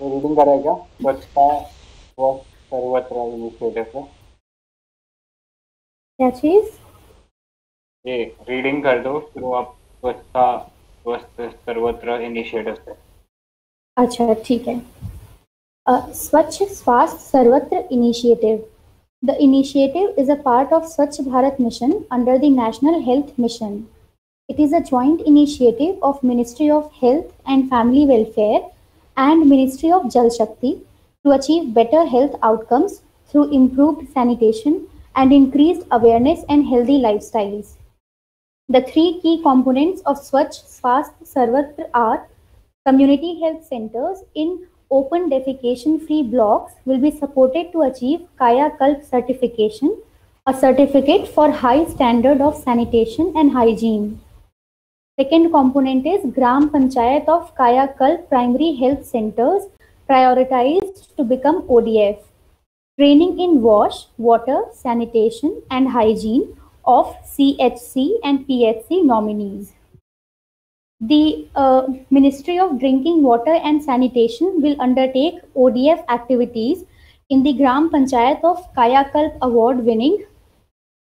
Reading करेगा स्वच्छता स्वस्थ सर्वत्र इनिशिएटिव से। क्या चीज? ये रीडिंग कर दो शुरू आप, स्वच्छता स्वस्थ सर्वत्र इनिशिएटिव से। अच्छा ठीक है। स्वच्छ स्वास्थ्य सर्वत्र initiative. The initiative is a part of Swachh Bharat mission under the National Health Mission. It is a joint initiative of Ministry of Health and Family Welfare and Ministry of Jal Shakti to achieve better health outcomes through improved sanitation and increased awareness and healthy lifestyles. The three key components of Swachh Swasth Sarvatra are: community health centers in open defecation-free blocks will be supported to achieve Kaya Kalp certification, a certificate for high standard of sanitation and hygiene. Second component is Gram Panchayat of Kaya Kalp primary health centers prioritized to become ODF. Training in wash, water, sanitation and hygiene of CHC and PHC nominees. The Ministry of Drinking Water and Sanitation will undertake ODF activities in the Gram Panchayat of Kayakalp award winning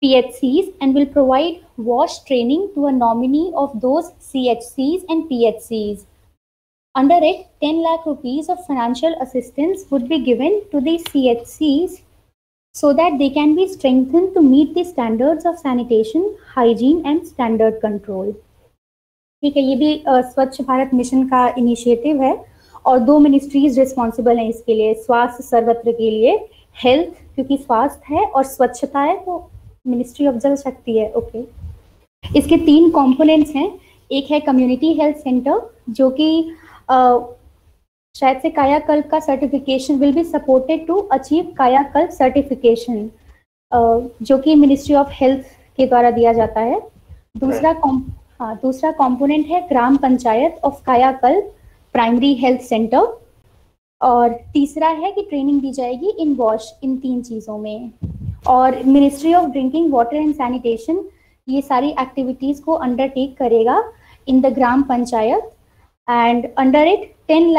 PHCs and will provide wash training to a nominee of those CHCs and PHCs. Under it, 10 lakh rupees of financial assistance would be given to the CHCs so that they can be strengthened to meet the standards of sanitation, hygiene and standard control. ठीक है, ये भी स्वच्छ Bharat mission का initiative है और दो ministries responsible हैं इसके लिए, स्वास्थ्य सर्वत्र के लिए, हेल्थ क्योंकि स्वास्थ्य है और स्वच्छता है तो मिनिस्ट्री ऑफ जल शक्ति है। ओके, इसके तीन कंपोनेंट्स हैं। एक है कम्युनिटी हेल्थ सेंटर जो कि शायद से कायाकल्प का certification will be supported to achieve Kayakalp certification जो कि मिनिस्ट्री ऑफ हेल्थ के द्वारा दिया जाता है। दूसरा कंपोनेंट है ग्राम पंचायत ऑफ कायाकल्प प्राइमरी हेल्थ सेंटर और तीसरा है कि ट्रेनिंग दी जाएगी इन वॉश, इन तीन चीज़ों में। और ministry of drinking water and sanitation ये सारी एक्टिविटीज़ को अंडरटेक करेगा in the gram panchayat and under it 10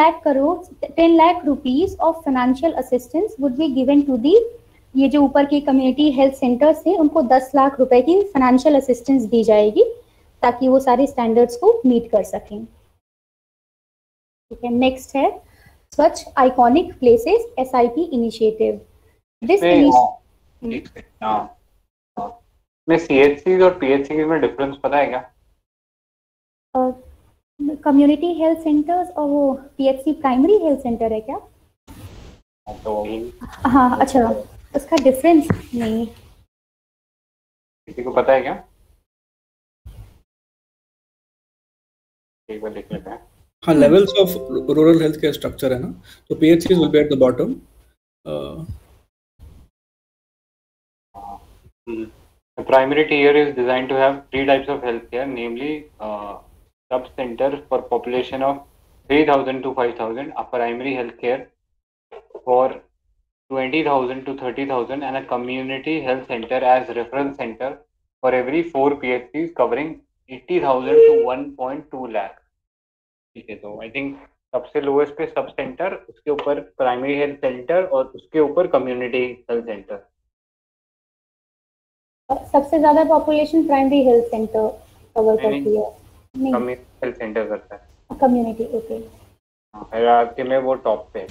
lakh rupees of financial assistance would be given to the, ये जो ऊपर के कम्युनिटी हेल्थ सेंटर्स हैं उनको 10 लाख रुपए की फाइनेंशियल असिस्टेंस दी जाएगी ताकि वो सारे स्टैंडर्ड्स को मीट कर सकें। ठीक है, नेक्स्ट है स्वच्छ आइकॉनिक प्लेसेस SIP इनिशिएटिव। में CHCs और PHCs में डिफरेंस पता है क्या? कम्युनिटी हेल्थ सेंटर्स और वो PHC प्राइमरी हेल्थ सेंटर है क्या? तो हाँ अच्छा, उसका डिफरेंस नहीं किसी को पता है क्या? एक बार देख लेते हैं। हाँ, levels of rural health care structure है ना, तो PHCs will be at the bottom. The primary tier is designed to have 3 types of healthcare, namely sub-center for population of 3,000 to 5,000, a primary healthcare for 20,000 to 30,000, and a community health center as reference center for every 4 PHCs covering 80,000 to 1.2 lakh. ठीक है, तो I think सबसे lowest पे sub centre, उसके ऊपर primary health centre और उसके ऊपर कम्युनिटी हेल्थ सेंटर। सबसे ज्यादा population primary health centre cover करती है, नहीं कम्युनिटी हेल्थ सेंटर करता है, कम्युनिटी। ओके, हायरार्की में वो टॉप पे है।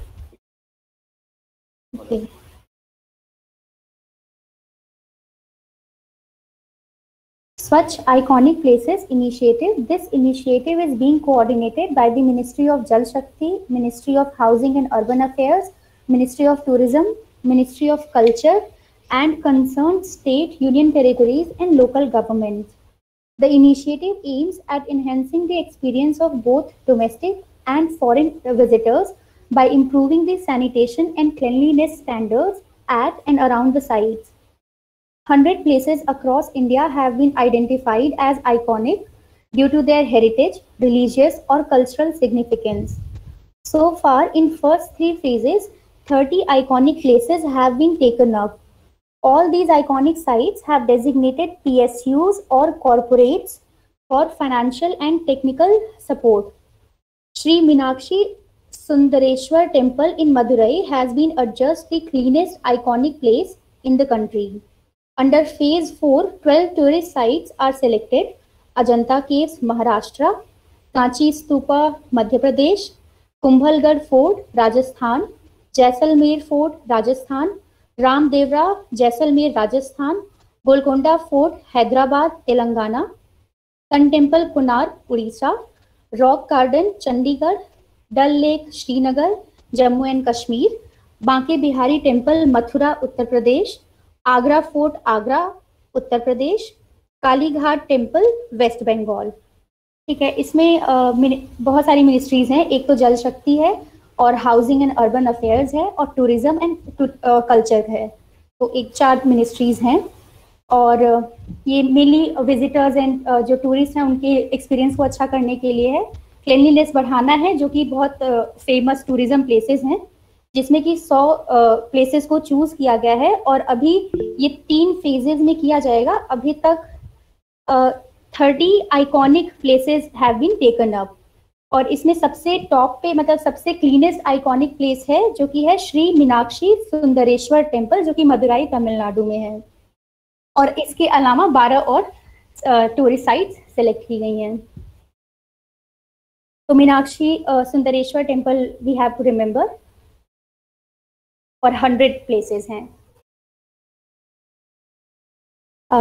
Swachh Iconic Places Initiative. This initiative is being coordinated by the Ministry of Jal Shakti, Ministry of Housing and Urban Affairs, Ministry of Tourism, Ministry of Culture, and concerned state, union territories, and local governments. The initiative aims at enhancing the experience of both domestic and foreign visitors by improving the sanitation and cleanliness standards at and around the sites. 100 places across India have been identified as iconic due to their heritage, religious or cultural significance. So far, in first 3 phases, 30 iconic places have been taken up. All these iconic sites have designated PSUs or corporates for financial and technical support. Shri Meenakshi Sundareshwar Temple in Madurai has been adjudged the cleanest iconic place in the country. Under Phase 4, 12 tourist sites are selected: Ajanta Caves, Maharashtra; Kanchi Stupa, Madhya Pradesh; Kumbhalgarh Fort, Rajasthan; Jaisalmer Fort, Rajasthan; Ramdevra, Jaisalmer, Rajasthan; Golconda Fort, Hyderabad, Telangana; Sun Temple, Konark, Odisha; Rock Garden, Chandigarh; Dal Lake, Srinagar, Jammu and Kashmir; Banke Bihari Temple, Mathura, Uttar Pradesh; Agra fort, Agra, Uttar Pradesh; Kalighat temple, west Bengal. ठीक है, इसमें बहुत सारी ministries हैं। एक तो जल शक्ति है, और हाउसिंग एंड अर्बन अफेयर्स है, और टूरिज्म एंड कल्चर है। तो एक 4 मिनिस्ट्रीज हैं, और ये मेनली विजिटर्स एंड जो टूरिस्ट हैं उनके एक्सपीरियंस को अच्छा करने के लिए है। क्लीनलीनेस बढ़ाना है, जो कि बहुत फेमस टूरिज्म प्लेसेस हैं, जिसमें कि 100 प्लेसेस को चूज किया गया है, और अभी ये 3 फेजेस में किया जाएगा। अभी तक 30 iconic places have been taken up, और इसमें सबसे टॉप पे, मतलब सबसे क्लीनेस्ट आइकॉनिक प्लेस है, जो कि है श्री मीनाक्षी सुंदरेश्वर टेम्पल, जो कि मदुराई तमिलनाडु में है। और इसके अलावा 12 और टूरिस्ट साइट्स सेलेक्ट की गई हैं। तो Meenakshi Sundareshwar temple we have to remember, और 100 प्लेसेस हैं।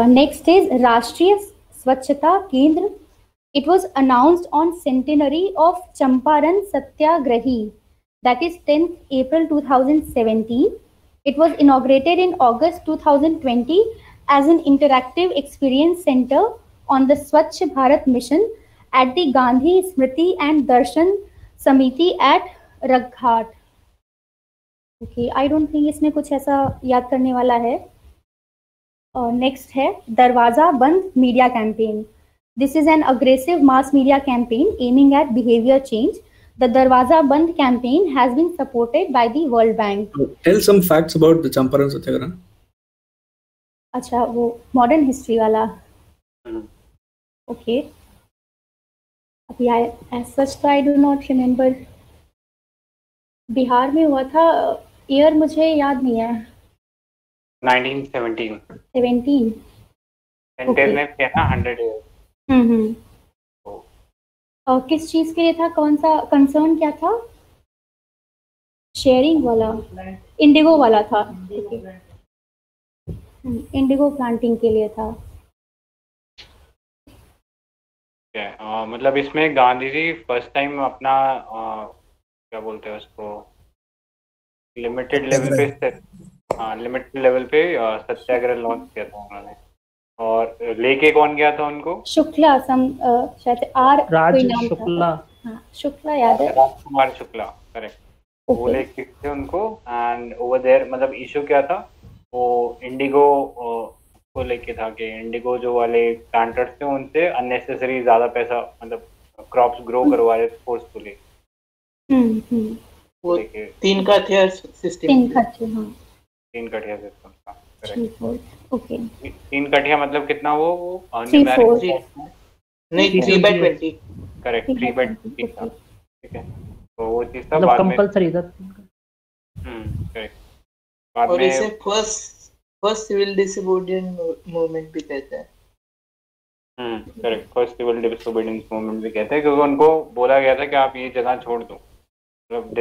नेक्स्ट इज राष्ट्रीय स्वच्छता केंद्र. It was announced on centenary of Champaran Satyagrahi, that is 10th April 2017. It was inaugurated in August 2020 as an interactive experience center on the Swachh Bharat mission at the Gandhi Smriti and Darshan Samiti at Raghat. Okay, I don't think इसमें कुछ ऐसा याद करने वाला है. Next है दरवाजा बंद media campaign. This is an aggressive mass media campaign aiming at behavior change. The Darwaza Band campaign has been supported by the World Bank. Tell some facts about the Champaran Satyagraha. अच्छा, वो modern history वाला. Okay. अभी as such तो I do not remember. Bihar में हुआ था, year मुझे याद नहीं है. 1917. 17. सेंटेनरी पे ना 100 years. और किस चीज के लिए था, कौन सा कंसर्न क्या था? शेयरिंग वाला, इंडिगो वाला था. इंडिगो प्लांटिंग के लिए था. मतलब इसमें गांधी जी फर्स्ट टाइम अपना क्या बोलते हैं उसको, लिमिटेड लेवल पे सत्याग्रह लॉन्च किया था उन्होंने. और लेके कौन गया था उनको? शुक्ला, शायद शुक्ला. हाँ, शुक्ला याद है. राजकुमार शुक्ला, करेक्ट. वो लेके थे उनको. एंड ओवर देयर मतलब इशू क्या था, वो इंडिगो को लेके था कि इंडिगो जो वाले प्लांटर्स थे उनसे अननेसेसरी ज्यादा पैसा, मतलब क्रॉप्स ग्रो करवा रहे थे फोर्सफुली. वो 3 कठिया सिस्टम. 3 कठिया, हाँ, 3 कठिया सिस्टम था. ओके. 3 कठिया मतलब कितना वो नहीं 3/20. करेक्ट, 3/20 था. ठीक है, तो वो चीज था. बाद में कंपलसरी था. करेक्ट. बाद और में इसे फर्स्ट सिविल डिसोबीडियंस मूवमेंट भी कहते हैं. Correct, first civil disobedience movement भी कहते हैं, क्योंकि उनको बोला गया था कि आप ये जगह छोड़ दो. मतलब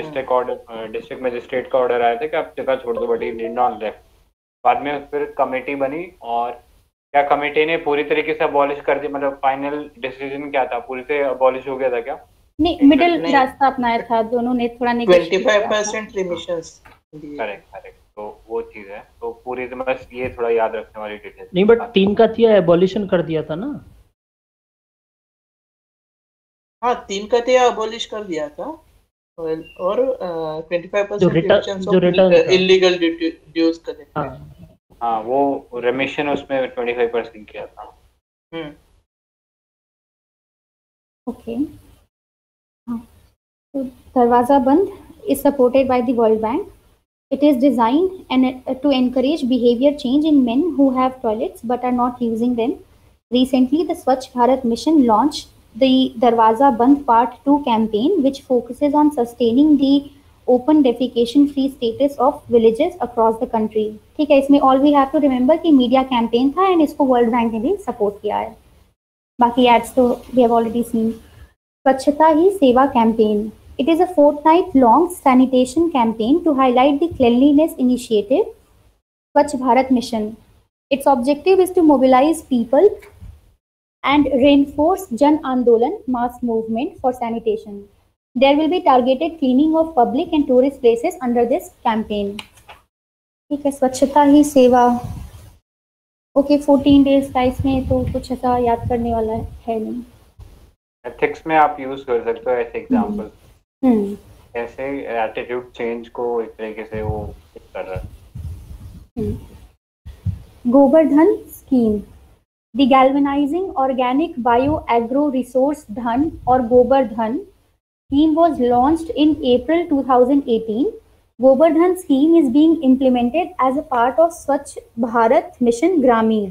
डिस्ट्रिक्ट मजिस्ट्रेट का ऑर्डर आया था कि आप जगह छोड़ दो, but he did not left. बाद में फिर कमेटी बनी, और क्या कमेटी ने पूरी तरीके से अबॉलिश कर दिया, मतलब फाइनल डिसीजन क्या था, पूरी से अबॉलिश हो गया था क्या? नहीं, मिडिल रास्ता अपनाया था दोनों ने, थोड़ा 25% रिमिशंस. करेक्ट. तो वो चीज है. तो पूरी से बस ये थोड़ा याद रखने वाली डिटेल नहीं, बट 3 कठिया एबॉलिशन कर दिया था ना. हाँ, 3 कठिया एबॉलिश कर दिया था. और 25% जो रिटर्न इलीगल ड्यूज का देते हैं. हाँ, वो रेमिशन उसमें 25% किया था. ओके. तो दरवाजा बंद is supported by the World Bank. It is designed to encourage behavior change in men who have toilets but are not using them. Recently, the Swachh Bharat mission launched the Darwaza Band Part 2 campaign, which focuses on sustaining the open defecation free status of villages across the country. ठीक है, इसमें all we have to remember कि media campaign था and इसको world bank ने भी support किया है. बाकी एड्स तो we have already seen. स्वच्छता ही सेवा campaign. It is a fortnight-long sanitation campaign to highlight the cleanliness initiative, Swachh Bharat Mission. Its objective is to mobilize people and reinforce Jan Andolan mass movement for sanitation. There will be targeted cleaning of public and tourist places under this campaign. ठीक है, स्वच्छता ही सेवा. Okay, 14 days का इसमें तो कुछ ऐसा याद करने वाला है नहीं. एथिक्स में आप यूज कर सकते हो ऐसे एग्जांपल. ऐसे एटीट्यूड चेंज को एक तरीके से वो कर रहा है. Gobardhan scheme. The galvanizing organic bio-agro resource Dhan or Gobardhan scheme was launched in April 2018. Gobardhan scheme is being implemented as a part of Swachh Bharat Mission Gramin.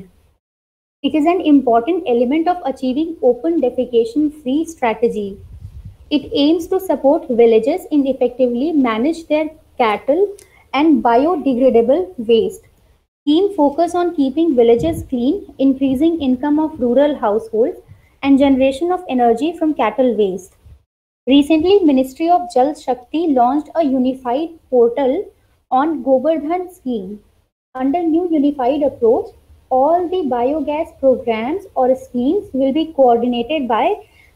It is an important element of achieving open defecation free strategy. It aims to support villages in effectively manage their cattle and biodegradable waste. Scheme focus on keeping villages clean, increasing income of rural households, and generation of energy from cattle waste. Recently, Ministry of Jal Shakti launched a unified portal on Gobardhan scheme. Under new unified approach, all the biogas programs or schemes will be coordinated by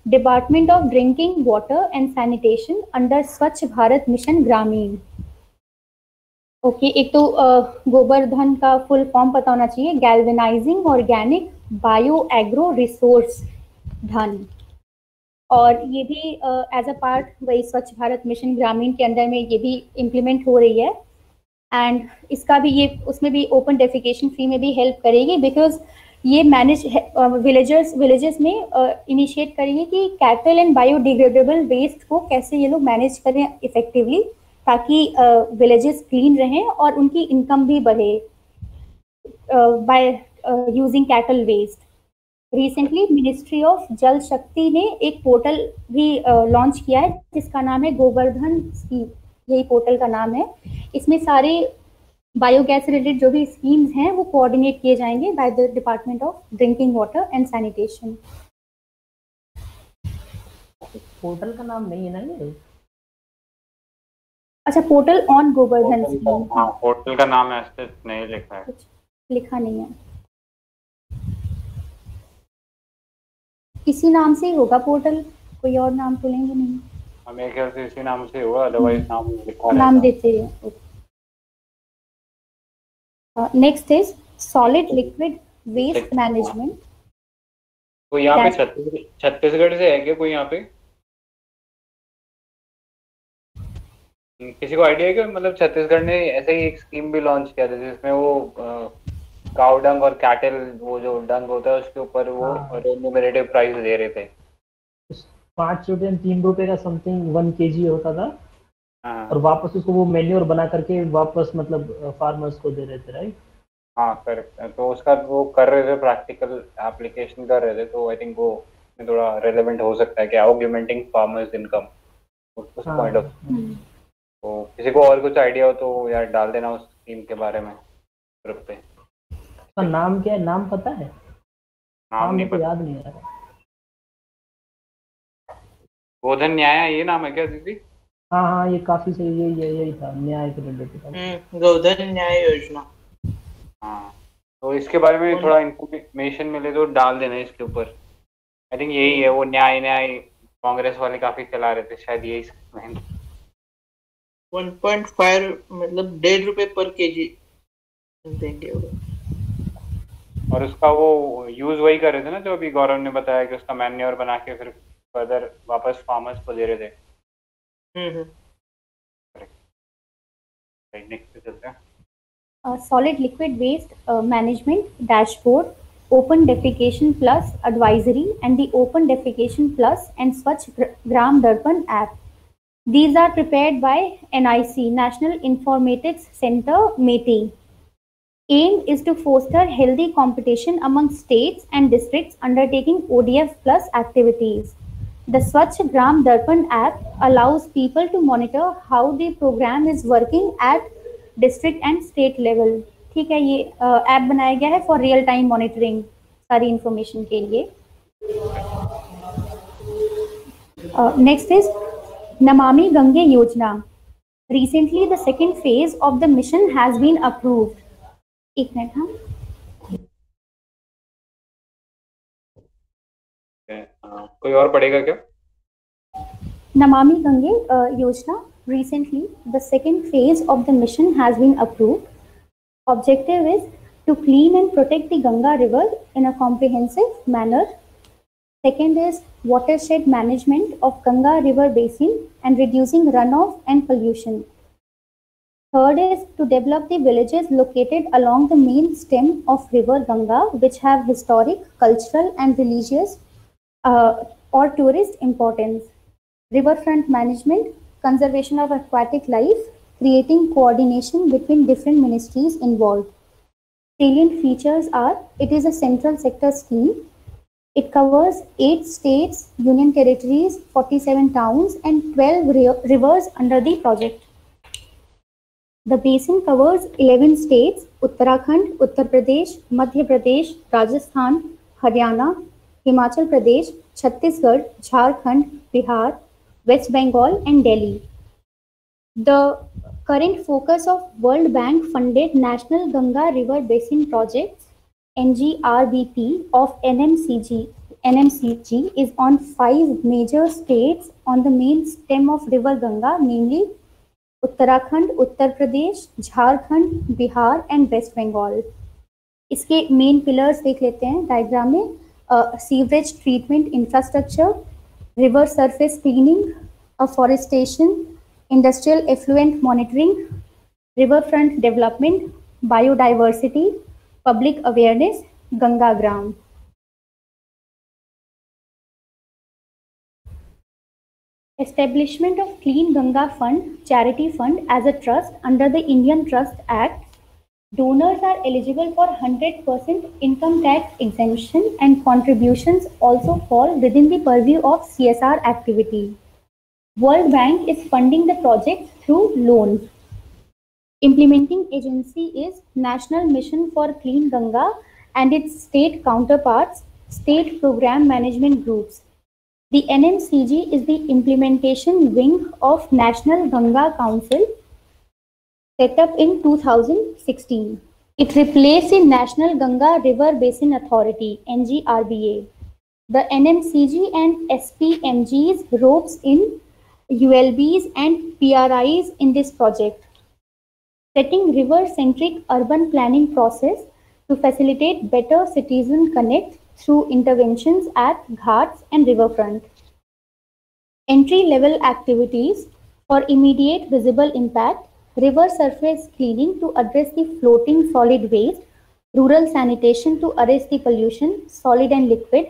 Department of Drinking Water and Sanitation under Swachh Bharat Mission Gramin. Okay, एक तो गोबर्धन का full form पता होना चाहिए, galvanising organic bio agro resource धन. और ये भी एज अ पार्ट वही स्वच्छ भारत मिशन ग्रामीण के अंदर में ये भी इम्प्लीमेंट हो रही है. एंड इसका भी ये उसमें भी ओपन डेफिकेशन फ्री में भी हेल्प करेगी, बिकॉज ये मैनेज विलेजेस में इनिशिएट करेंगे कि कैटल एंड बायोडिग्रेडेबल वेस्ट को कैसे ये लोग मैनेज करें इफेक्टिवली, ताकि विलेजेस क्लीन रहें और उनकी इनकम भी बढ़े by using cattle waste. Recently ministry of Jal Shakti ने एक पोर्टल भी लॉन्च किया है जिसका नाम है गोबर्धन स्कीम. यही पोर्टल का नाम है. इसमें सारे बायोगैस रिलेटेड जो भी स्कीम्स हैं वो कोऑर्डिनेट किए जाएंगे by the department of drinking water and sanitation. Portal का नाम नहीं है ना ये? अच्छा, पोर्टल ऑन गोबर्धन स्कीम. हाँ, पोर्टल का नाम ऐसे नहीं लिखा है, कुछ लिखा नहीं है. इसी नाम से ही होगा पोर्टल, कोई और नाम तो लेंगे नहीं. हमें ख्याल से इसी नाम से होगा, अदरवाइज नाम लिखा नाम देते हैं. Next is solid liquid waste management. तो यहाँ पे छत्तीसगढ़ से है क्या कोई? यहाँ पे किसी को आइडिया है कि मतलब छत्तीसगढ़ ने ऐसे ही एक स्कीम भी लॉन्च किया था जिसमें वो काउ डंग और कैटल वो जो डंग होता है उसके ऊपर वो रेम्यूनरेटिव प्राइस दे रहे थे. 5 रुपये 3 रुपये का समथिंग 1 kg होता था. हाँ. और वापस उसको वो मैन्योर बना करके वापस मतलब फार्मर्स को दे रहे थे, राइट? हाँ, करेक्ट. तो उसका वो कर रहे थे, प्रैक्टिकल एप्लीकेशन कर रहे थे. तो आई थिंक वो थोड़ा रेलेवेंट हो सकता है कि ऑगमेंटिंग फार्मर्स इनकम उस पॉइंट ऑफ. तो किसी को और कुछ आइडिया हो तो यार डाल देना उस स्कीम के बारे में ग्रुप पे. तो नाम क्या है? नाम पता है? नाम नहीं पता, याद नहीं आ रहा. गोधन न्याय ये नाम है क्या दीदी? हाँ, ये काफी सही है. यही था, न्याय के रिलेटेड. गोधन न्याय योजना. हाँ, तो इसके बारे में थोड़ा इन्फॉर्मेशन मिले तो डाल देना इसके ऊपर. आई थिंक यही है वो न्याय कांग्रेस वाले काफी चला रहे थे शायद. यही 1.5 मतलब 1.5 रुपए पर केजी देंगे. और उसका वो यूज वही कर रहे थे ना जो अभी गौरव ने बताया कि उसका मैन्योर बना के फिर फर्दर वापस फार्मर्स को दे रहे थे. नेक्स्ट चलते हैं. Solid liquid waste management dashboard, Open Defecation Plus advisory, and the Open Defecation Plus and Swachh Gram Darpan app. These are prepared by NIC, National Informatics Center, METI. Aim is to foster healthy competition among states and districts undertaking ODF plus activities. The Swachh Gram Darpan app allows people to monitor how the program is working at district and state level. ठीक है, ये app बनाया गया है for real time monitoring सारी information के लिए. Next is Namami Gange Yojana. Recently, the second phase of the mission has been approved. एक मिनट. हाँ, कोई और पढ़ेगा क्या? Namami Gange Yojana. Recently, the second phase of the mission has been approved. Objective is to clean and protect the Ganga River in a comprehensive manner. Second is watershed management of Ganga River basin and reducing runoff and pollution. Third is to develop the villages located along the main stem of River Ganga, which have historic, cultural, and religious or tourist importance. Riverfront management, conservation of aquatic life, creating coordination between different ministries involved. Salient features are: it is a central sector scheme. It covers 8 states, union territories, 47 towns, and 12 rivers under the project. The basin covers 11 states: Uttarakhand, Uttar Pradesh, Madhya Pradesh, Rajasthan, Haryana, Himachal Pradesh, Chhattisgarh, Jharkhand, Bihar, West Bengal, and Delhi. The current focus of World Bank funded National Ganga River Basin Projects NGRBP of NMCG is on 5 major states on the main stem of River Ganga, namely Uttarakhand, Uttar Pradesh, Jharkhand, Bihar, and West Bengal. इसके main pillars देख लेते हैं diagram में. Sewerage treatment infrastructure, river surface cleaning, afforestation, industrial effluent monitoring, river front development, biodiversity, public awareness, Ganga Gram. Establishment of Clean Ganga Fund, charity fund as a trust under the Indian Trust Act. Donors are eligible for 100% income tax exemption and contributions also fall within the purview of CSR activity. World Bank is funding the project through loans. Implementing agency is National Mission for Clean Ganga and its state counterparts, state program management groups. The NMCG is the implementation wing of National Ganga Council, set up in 2016. It replaced the National Ganga River Basin Authority, NGRBA. The NMCG and SPMGs ropes in ULBs and PRIs in this project, setting river-centric urban planning process to facilitate better citizen connect through interventions at ghats and riverfront. Entry-level activities for immediate visible impact: river surface cleaning to address the floating solid waste, rural sanitation to arrest the pollution, solid and liquid,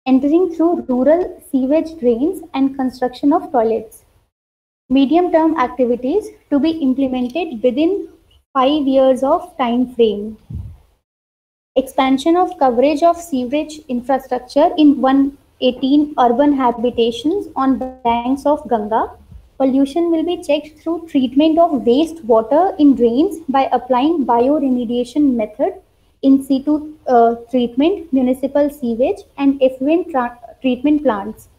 entering through rural sewage drains, and construction of toilets. Medium-term activities to be implemented within 5 years of time frame. Expansion of coverage of sewerage infrastructure in 118 urban habitations on banks of Ganga. Pollution will be checked through treatment of waste water in drains by applying bioremediation method, in situ treatment, municipal sewage, and effluent treatment plants.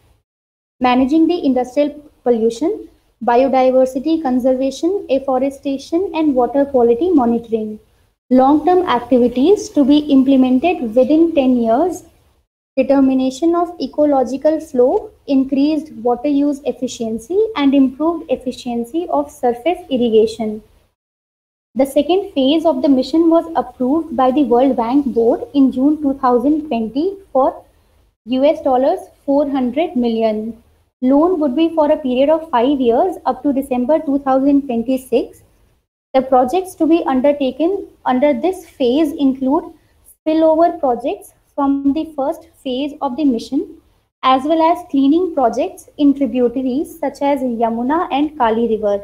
Managing the industrial pollution, biodiversity conservation, afforestation, and water quality monitoring. Long-term activities to be implemented within 10 years. Determination of ecological flow, increased water use efficiency, and improved efficiency of surface irrigation. The second phase of the mission was approved by the World Bank Board in June 2020 for $400 million. Loan would be for a period of 5 years up to December 2026. The projects to be undertaken under this phase include spillover projects from the first phase of the mission, as well as cleaning projects in tributaries such as Yamuna and Kali River.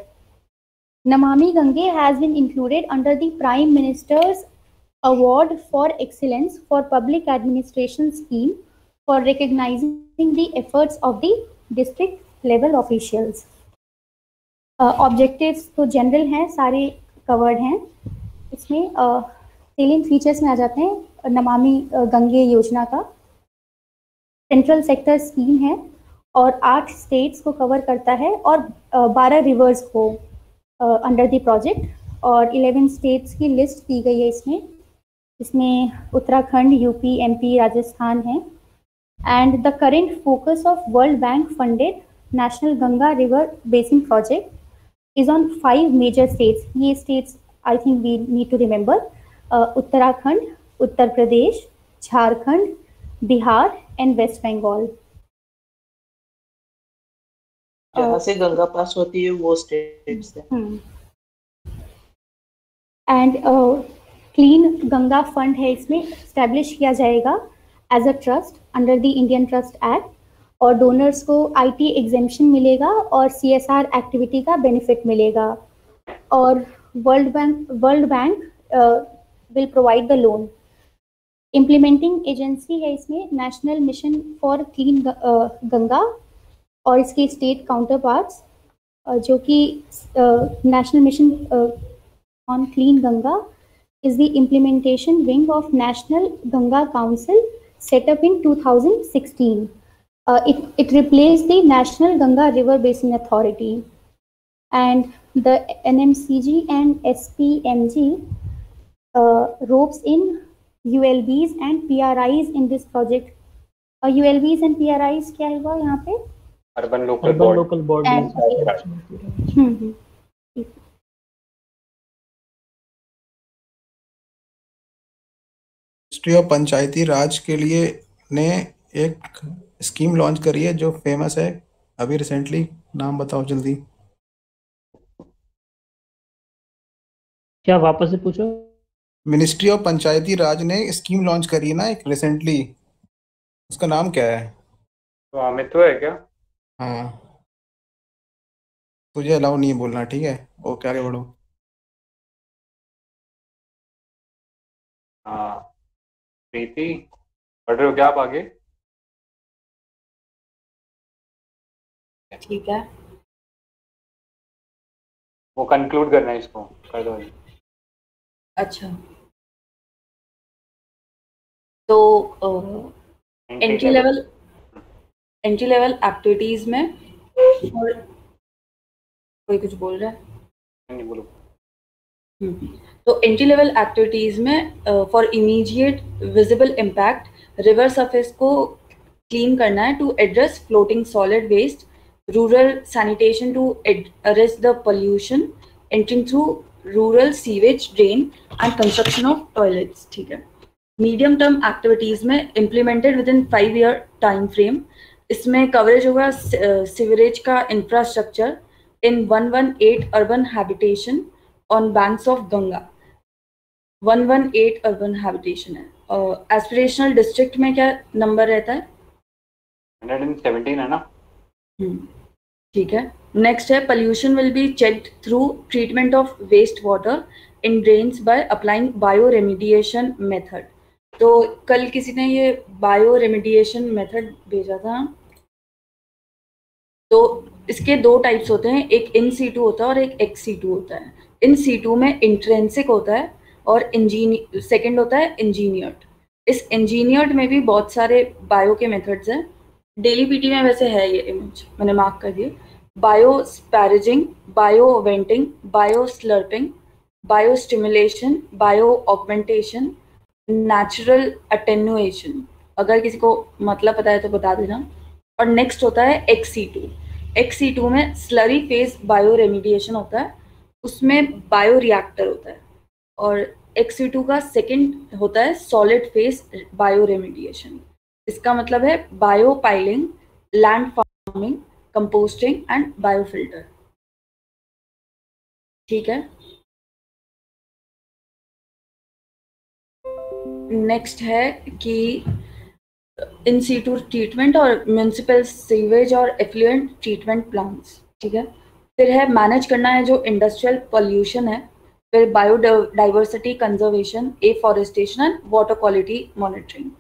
Namami Gange has been included under the Prime Minister's Award for Excellence for Public Administration scheme for recognizing the efforts of the district level officials. Objectives तो general हैं, सारे covered हैं इसमें। Selling features में आ जाते हैं नमामि गंगे योजना का। सेंट्रल सेक्टर स्कीम है और 8 स्टेट्स को कवर करता है और 12 रिवर्स को अंडर द प्रोजेक्ट, और 11 स्टेट्स की लिस्ट दी गई है इसमें उत्तराखंड, यूपी, एमपी, राजस्थान है। And the current focus of World Bank funded national Ganga river basin project is on 5 major states. ये states I think we need to remember: Uttarakhand, Uttar Pradesh, Jharkhand, Bihar and west Bengal. जहाँ से गंगा पास होती है वो स्टेट्स हैं। एंड क्लीन गंगा फंड है, इसमें स्टैब्लिश किया जाएगा as a trust under the Indian trust act, और डोनर्स को आईटी एग्जेम्पशन मिलेगा और सीएसआर एक्टिविटी का बेनिफिट मिलेगा, और World Bank will provide the loan. Implementing agency है इसमें national mission for clean Ganga और इसके स्टेट काउंटर पार्ट्स, जो कि national mission on clean Ganga is the implementation wing of National Ganga Council set up in 2016. It replaced the National Ganga River Basin Authority, and the NMCG and SPMG ropes in ULBs and PRIs in this project. ULBs and PRIs क्या हुआ यहाँ पे? Urban Local Body. Ministry of Panchayati Raj के लिए ने एक scheme launch करी है जो फेमस है अभी रिसेंटली। नाम बताओ जल्दी। क्या वापस से पूछो? मिनिस्ट्री ऑफ पंचायती राज ने स्कीम लॉन्च करी है ना एक रिसेंटली, उसका नाम क्या है? तो अमित है क्या? हाँ, तुझे अलाउ नहीं है बोलना, ठीक है? ओके, आगे बढ़ो। हाँ प्रीति, पढ़ रहे हो क्या आप आगे? ठीक है, वो कंक्लूड करना है, इसको कर दो। अच्छा तो एंट्री लेवल एक्टिविटीज में और कोई कुछ बोल रहा है? नहीं बोलो। तो एंट्री लेवल एक्टिविटीज में for immediate visible impact river surface को क्लीन करना है to address floating solid waste, rural sanitation to arrest the pollution, entering through rural sewage drain and construction of toilets. ठीक है। मीडियम टर्म एक्टिविटीज में implemented within 5 year time frame, इसमें coverage होगा sewerage का infrastructure in 118 urban habitation on banks of Ganga. 118 urban habitation है। Aspirational district में क्या number रहता है? 117 है ना? ठीक है। नेक्स्ट है pollution will be checked through treatment of waste water in drains by applying bioremediation method. तो कल किसी ने ये बायो रेमिडिएशन मेथड भेजा था। तो इसके 2 टाइप्स होते हैं, एक इन सीटू होता है और एक एक्स सीटू होता है। इन सीटू में इंट्रेंसिक होता है और सेकंड होता है इंजीनियर्ड। इस इंजीनियर्ड में भी बहुत सारे बायो के मेथड्स हैं। डेली पीटी में वैसे है ये इमेज, मैंने मार्क कर दिया। Bio sparging, bio venting, bio slurping, bio stimulation, bio augmentation, natural attenuation. अगर किसी को मतलब पता है तो बता देना। और नेक्स्ट होता है एक्स-सी2। एक्स-सी2 में स्लरी फेज बायो रेमिडिएशन होता है, उसमें बायो रिएक्टर होता है। और एक्स-सी2 का सेकंड होता है सॉलिड फेज बायो रेमिडिएशन। इसका मतलब है bio piling, land farming, composting and biofilter. ठीक है। नेक्स्ट है कि इन सीटू ट्रीटमेंट और म्यूनिसिपल सीवेज और एफ्लुएंट ट्रीटमेंट प्लान्स। ठीक है। फिर है मैनेज करना है जो इंडस्ट्रियल पोल्यूशन है, फिर biodiversity conservation, afforestation and water quality monitoring.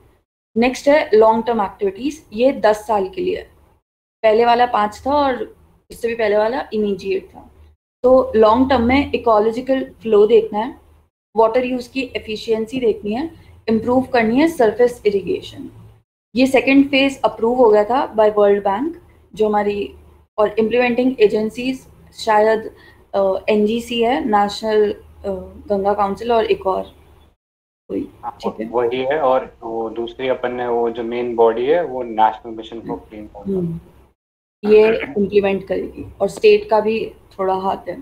Next है लॉन्ग टर्म एक्टिविटीज, ये 10 साल के लिए है। पहले वाला 5 था और इससे भी पहले वाला इमीडिएट था। तो लॉन्ग टर्म में इकोलॉजिकल फ्लो देखना है, वाटर यूज की एफिशिएंसी देखनी है, इम्प्रूव करनी है सरफेस इरिगेशन। ये सेकेंड फेज अप्रूव हो गया था बाय वर्ल्ड बैंक, जो हमारी और इम्प्लीमेंटिंग एजेंसीज शायद एनजीसी है, नेशनल गंगा काउंसिल, और एक और कोई, ठीक है वही है। और वो दूसरी अपन ने वो जो मेन बॉडी है वो national mission for clean water, ये इम्प्लीमेंट करेगी, और स्टेट का भी थोड़ा हाथ है।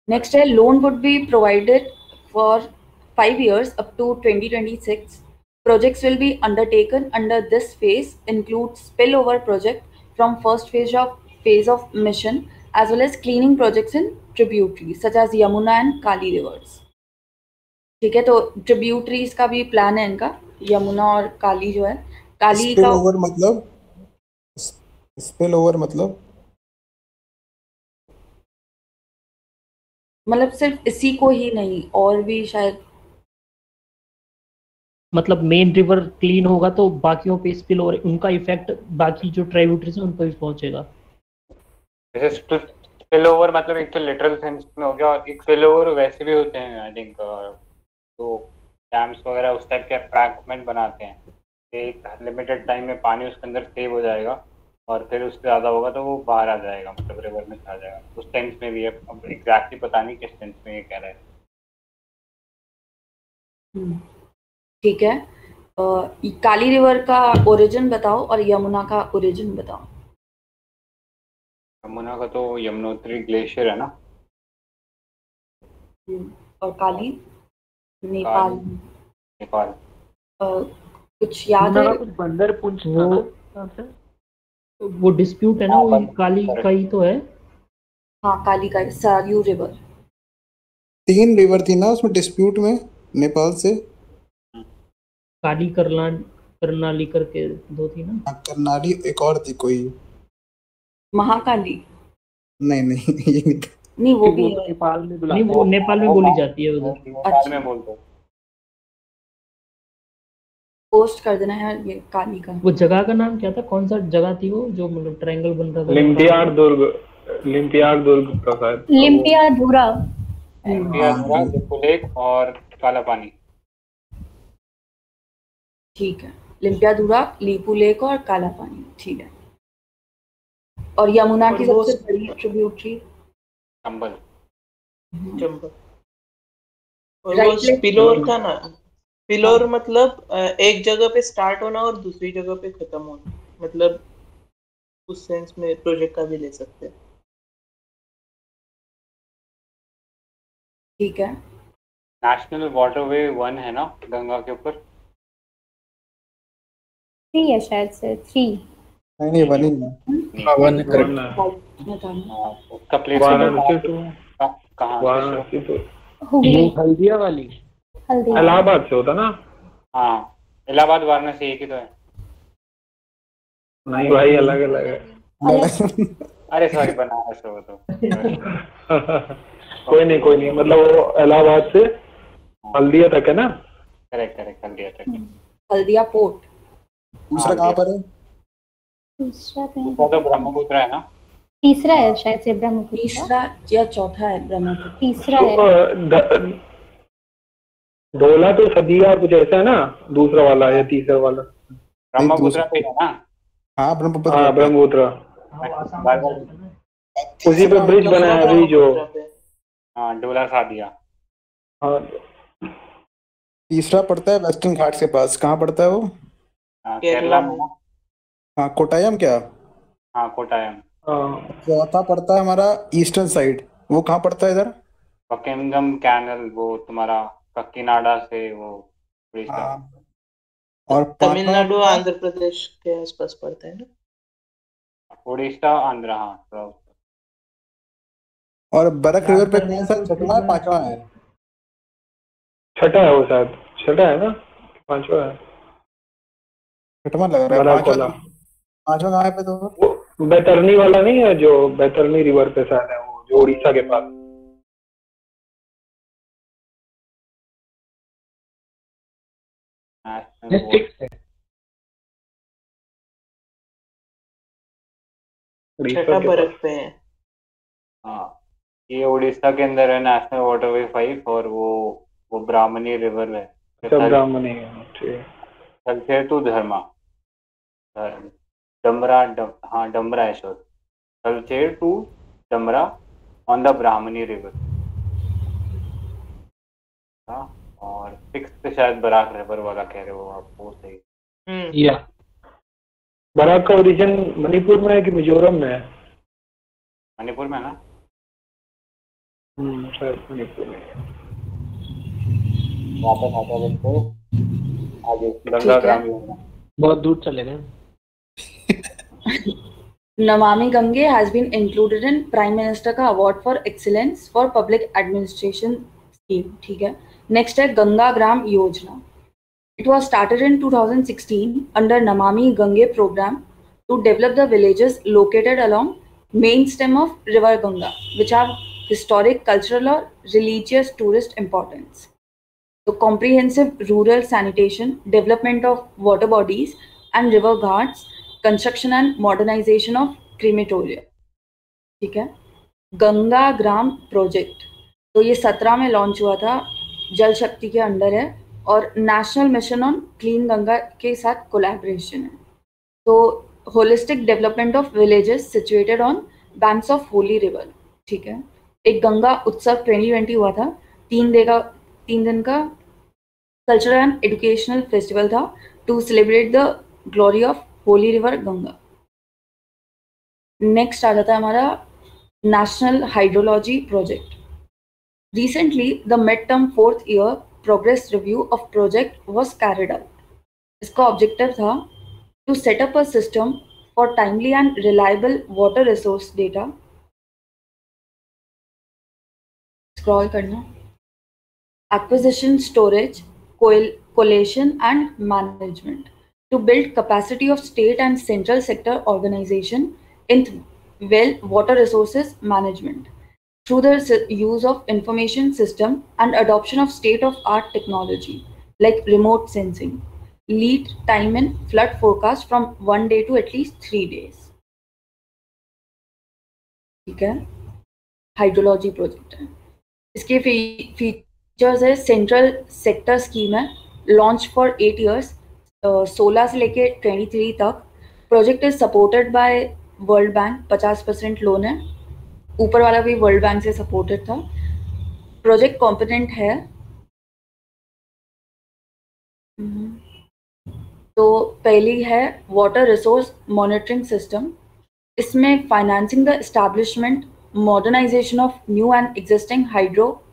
नेक्स्ट है loan would be provided for 5 years up to 2026. Projects will be undertaken under this phase include spillover project from first phase of mission as well as cleaning projects in tributaries such as Yamuna and Kali rivers. ठीक है, तो tributaries का भी plan है इनका, यमुना और काली जो है। काली का स्पिल ओवर मतलब सिर्फ इसी को ही नहीं, और भी शायद, मतलब मेन रिवर क्लीन होगा तो बाकियों पे स्पिल ओवर, उनका इफेक्ट बाकी जो ट्राइब्यूटरीज हैं उन पर भी पहुंचेगा। जैसे स्पिल ओवर मतलब एक तो लिटरल सेंस में हो गया, और एक स्पिल ओवर वैसे भी होते हैं आई थिंक, तो डैम्स वगैरह उस टाइप के फ्रैगमेंट बनाते हैं, एक लिमिटेड टाइम में पानी उसके अंदर सेव हो जाएगा और फिर उससे ज़्यादा होगा तो वो बाहर आ जाएगा, मतलब रिवर में आ जाएगा। उस सेंस में भी है, अब एग्जैक्टली पता नहीं किस सेंस में ये कह रहा है। ठीक है। काली रिवर का ओरिजिन बताओ और यमुना का ओरिजिन बताओ। यमुना का तो यमुनोत्री ग्लेशियर है ना, और काली नेपाल। नेपाल कुछ याद है? कुछ बंदर पुंछ वो डिस्प्यूट है ना, वो काली का ही तो है। हाँ, काली का, सरयू रिवर। 3 रिवर थी ना उसमें डिस्प्यूट में नेपाल से, काली करनाली करके 2 थी ना। करनाली एक और थी कोई, महाकाली नहीं ये नहीं, वो भी नेपाल में नहीं, वो नेपाल में बोली जाती है उधर। नेपाल में बोलते हैं। पोस्ट कर देना है ये काली का। वो जगह का नाम क्या था, कौन सा जगह थी वो जो मतलब ट्रायंगल बन रहा था? लिम्पियाड दुर्ग का शायद, लिम्पियाडुरा, लिपुलेख और काला पानी। ठीक है, लिम्पियाडुरा, लिपुलेख और काला पानी, ठीक है। और यमुना की सबसे बड़ी ट्रिब्यूटरी चंबल। और वो स्पिलोर था ना, स्पिलोर मतलब एक जगह पे स्टार्ट होना और दूसरी जगह पे खत्म होना, मतलब उस सेंस में प्रोजेक्ट का भी ले सकते हैं। ठीक है। नेशनल वाटरवे 1 है ना गंगा के ऊपर? 3 है शायद से, 3 नहीं 1 ही है, 1 है करेक्ट। उसका प्लेस कहाँ? हुगली, हल्दिया वाली, हल्दी, इलाहाबाद से होता ना। हाँ, इलाहाबाद वाराणसी एक ही तो है। नहीं भाई, अलग अलग है। अरे सॉरी, बनारस हो तो कोई नहीं, मतलब वो इलाहाबाद से हल्दिया तक है ना। करेक्ट हल्दिया तक। हल्दिया पोर्ट। दूसरा कहाँ पर है? दूसरा तो ब्रह्मपुत्र है ना? तीसरा है शायद से, ब्रह्मपुत्र तीसरा या चौथा है ब्रह्मपुत्र? तीसरा है। ढोला तो सदिया कुछ ऐसा है ना, दूसरा वाला या तीसरा वाला? ब्रह्मपुत्र पे है ना? हाँ ब्रह्मपुत्र, उसी पे ब्रिज बना है अभी जो। हाँ, ढोला सादिया। हाँ, तीसरा पड़ता है वेस्टर्न घाट के पास, कहाँ पड़ता है वो? केरला में। हाँ, कोटायम क्या? हाँ, कोटायम। चौथा पड़ता है हमारा ईस्टर्न साइड, वो कहाँ पड़ता है इधर? बकिंगम कैनल, वो तुम्हारा कक्कीनाडा से वो उड़ीसा। और तमिलनाडु आंध्र प्रदेश के आसपास पड़ता है ना? उड़ीसा आंध्र, हाँ। और बरक रिवर पे कौन सा, 6वां है 5वां है? 6ठा है वो शायद, 6ठा है ना, 5वां है? 6वां लग रहा है। 5वां कहाँ पे? तो बैतरनी वाला नहीं है जो, बैतरनी रिवर पे शायद है वो, जो उड़ीसा के पास। 6 है। छठा बर्फ पे है। हाँ, ये उड़ीसा के अंदर है, नेशनल वाटरवे 5, और वो ब्राह्मणी रिवर है। सब ब्राह्मण ही है, ठीक है। थलसेर टू धर्मा, डमरा, हाँ डमरा है sure, Talcher to Dhamra on the Brahmani river. हाँ, और 6th शायद बराक रिवर वाला कह रहे हो आप, वो सही। या बराक का ओरिजिन मणिपुर में है कि मिजोरम में है? मणिपुर में ना? शायद मणिपुर में है। वापस आता है तो आगे गंगा ग्राम योजना। बहुत दूर चले गए। Namami Gange has been included in Prime Minister का Award for Excellence for Public Administration Scheme, ठीक है। Next है Ganga Gram Yojana. It was started in 2016 under Namami Gange program to develop the villages located along main stem of River Ganga, which have historic, cultural or religious tourist importance. So comprehensive rural sanitation, development of water bodies and river ghats, construction and modernization of crematoria. ठीक है। गंगा ग्राम project तो ये 17 में launch हुआ था, जल शक्ति के अंडर है और national mission on clean Ganga के साथ कोलैबोरेशन है। तो holistic development of villages situated on banks of holy river, ठीक है। एक गंगा उत्सव 2020 हुआ था, 3 दिन का कल्चरल एंड एजुकेशनल फेस्टिवल था to celebrate the glory of holy river Ganga. Next आ जाता है हमारा national hydrology project. Recently, the midterm 4th year progress review of project was carried out. इसका ऑब्जेक्टिव था to set up a system for timely and reliable water resource data. Scroll करना. Acquisition, storage, collation and management to build capacity of state and central sector organization in well water resources management through the use of information system and adoption of state-of-art technology like remote sensing, lead time and flood forecast from 1 day to at least 3 days. ठीक है, hydrology project है। इसके features है, central sector scheme है, launch for 8 years, 16 से लेके 23 तक। Project is supported by World Bank, 50% loan है, ऊपर वाला भी वर्ल्ड बैंक से सपोर्टेड था। प्रोजेक्ट कॉम्पोनेंट है तो पहली है वाटर रिसोर्स मॉनिटरिंग सिस्टम। इसमें financing the establishment, modernisation of new and existing hydro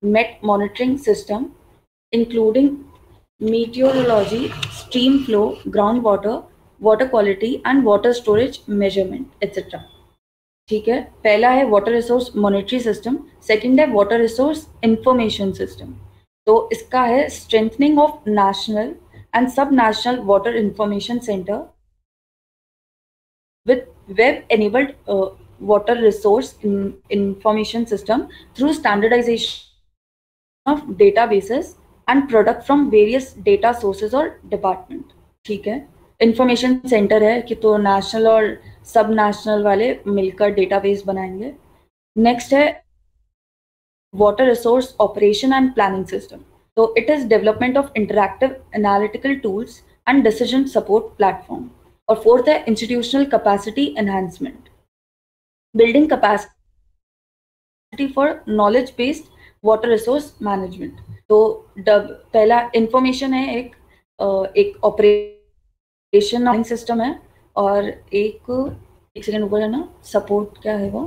met monitoring system including meteorology, stream flow, ground water, water quality and water storage measurement etcetera. ठीक है, पहला है water resource monitoring system, second है water resource information system. तो इसका है strengthening of national and sub national water information centre with web enabled water resource information system through standardisation of databases and product from various data sources और department. ठीक है, information centre है कि तो national और सब नेशनल वाले मिलकर डेटाबेस बनाएंगे। नेक्स्ट है water resource operation and planning system. तो it is development of interactive analytical tools and decision support platform. और फोर्थ है institutional capacity enhancement, building capacity for knowledge based water resource management. तो पहला information है, एक operation system है और एक सेकंड ऊपर है ना, सपोर्ट क्या है वो,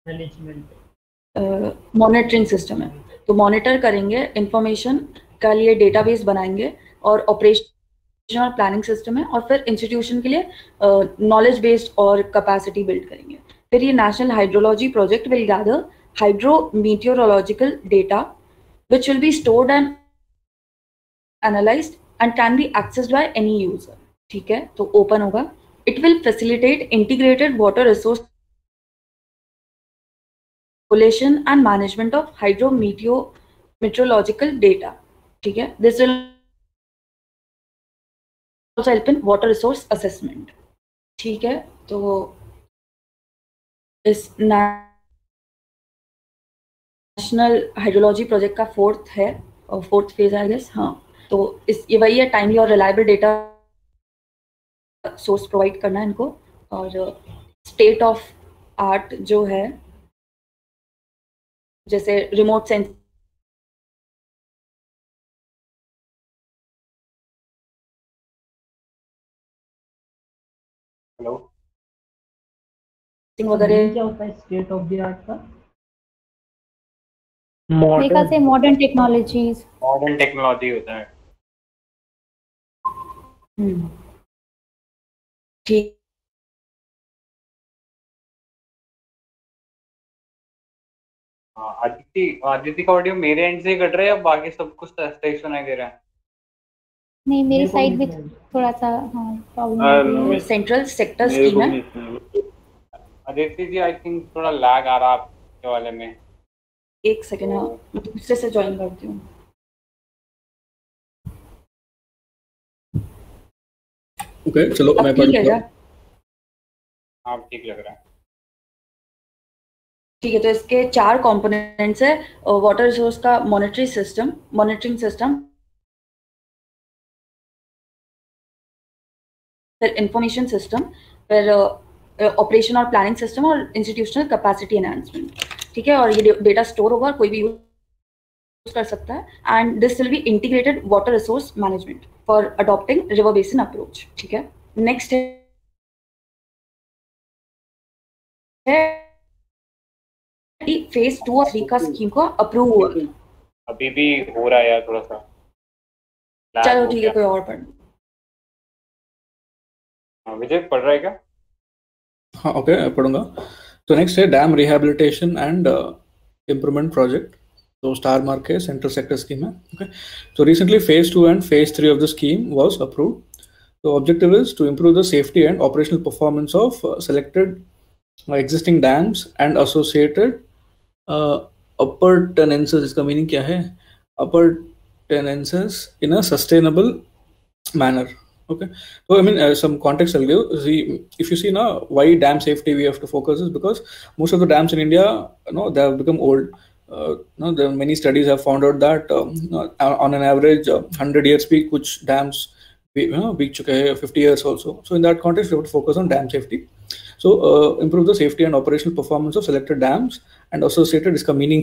मैनेजमेंट मॉनिटरिंग सिस्टम है। तो मॉनिटर करेंगे इंफॉर्मेशन का लिए डेटाबेस बनाएंगे, और ऑपरेशन और प्लानिंग सिस्टम है, और फिर इंस्टीट्यूशन के लिए नॉलेज बेस्ड और कैपेसिटी बिल्ड करेंगे। फिर ये national hydrology project will gather hydrometeorological data which will be stored and analysed and can be accessed by any user। ठीक है, तो ओपन होगा। It will facilitate integrated water resource collation and management of hydrometeorological data। ठीक है, this will also help in water resource assessment. ठीक है, तो इस नेशनल हाइड्रोलॉजी प्रोजेक्ट का फोर्थ फेज आई गेस. हाँ, तो ये वही है, टाइमली और रिलायबल डेटा सोर्स प्रोवाइड करना है इनको, और स्टेट ऑफ आर्ट जो है जैसे रिमोट सेंसिंग वगैरह. क्या होता है स्टेट ऑफ द आर्ट का? देखा से मॉडर्न टेक्नोलॉजीज होता है. ठीक. आदित्य का ऑडियो मेरे एंड से ही कट रहा है या बाकी सब कुछ सही सुनाई दे रहा है? नहीं, मेरी साइड भी थोड़ा सा प्रॉब्लम. सेंट्रल सेक्टर स्कीम है. आदित्य जी, आई थिंक थोड़ा लैग आ रहा है आपके वाले में. एक सेकेंड, मैं दूसरे से ज्वाइन करती हूँ. ओके, चलो मैं ठीक है क्या? हाँ, ठीक लग रहा है. ठीक है, तो इसके 4 कंपोनेंट्स है. वाटर रिसोर्स का मॉनिटरिंग सिस्टम, फिर इंफॉर्मेशन सिस्टम, फिर ऑपरेशन और प्लानिंग सिस्टम, और इंस्टीट्यूशनल कैपेसिटी एनहांसमेंट. ठीक है, और ये डेटा स्टोर होगा, कोई भी यूज कर सकता है. And this will be integrated water resource management for adopting river basin approach. ठीक है, नेक्स्ट है फेज 2 और 3 का स्कीम को अप्रूव हुआ. अभी भी हो रहा है यार थोड़ा सा. चलो ठीक है, कोई और पढ़. विजय पढ़ रहा है क्या? हाँ, ओके, पढ़ूंगा. तो नेक्स्ट है dam rehabilitation and improvement project. तो स्टार मार्क है, सेंट्रल सेक्टर स्कीम है. ओके, तो recently phase 2 and phase 3 of the scheme was approved. The objective is to improve the safety and operational performance of selected existing dams and associated appurtenances. इसका meaning क्या है? Appurtenances in a sustainable manner. Okay, so I mean some context I'll give. See, if you see now why dam safety we have to focus is because most of the dams in India, they have become old. There are many studies have found out that on an average 100 years पे कुछ dams बीत चुके हैं, 50 years also. So in that context we have to focus on dam safety. So improve the safety and operational performance of selected dams and associated. इसका meaning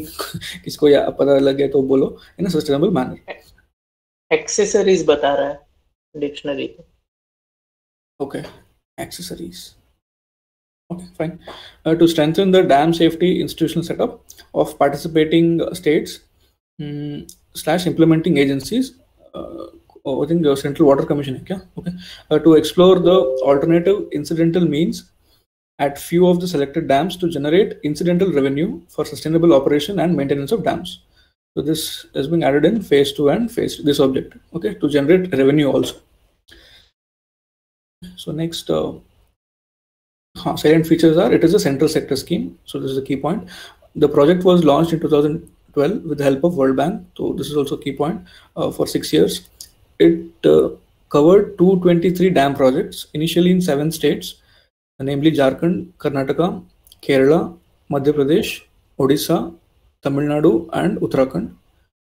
किसको या पता लगे तो बोलो, in a sustainable manner. Accessories बता रहा है dictionary. Okay, accessories. Okay, fine. To strengthen the dam safety institutional setup of participating states / implementing agencies, I think the Central Water Commission है क्या? Okay. To explore the alternative incidental means at few of the selected dams to generate incidental revenue for sustainable operation and maintenance of dams. So this is being added in phase 2 and phase this object. Okay, to generate revenue also. So next, salient features are it is a central sector scheme. So this is a key point. The project was launched in 2012 with the help of World Bank. So this is also a key point for 6 years. It covered 223 dam projects initially in 7 states, namely Jharkhand, Karnataka, Kerala, Madhya Pradesh, Odisha, Tamil Nadu, and Uttarakhand.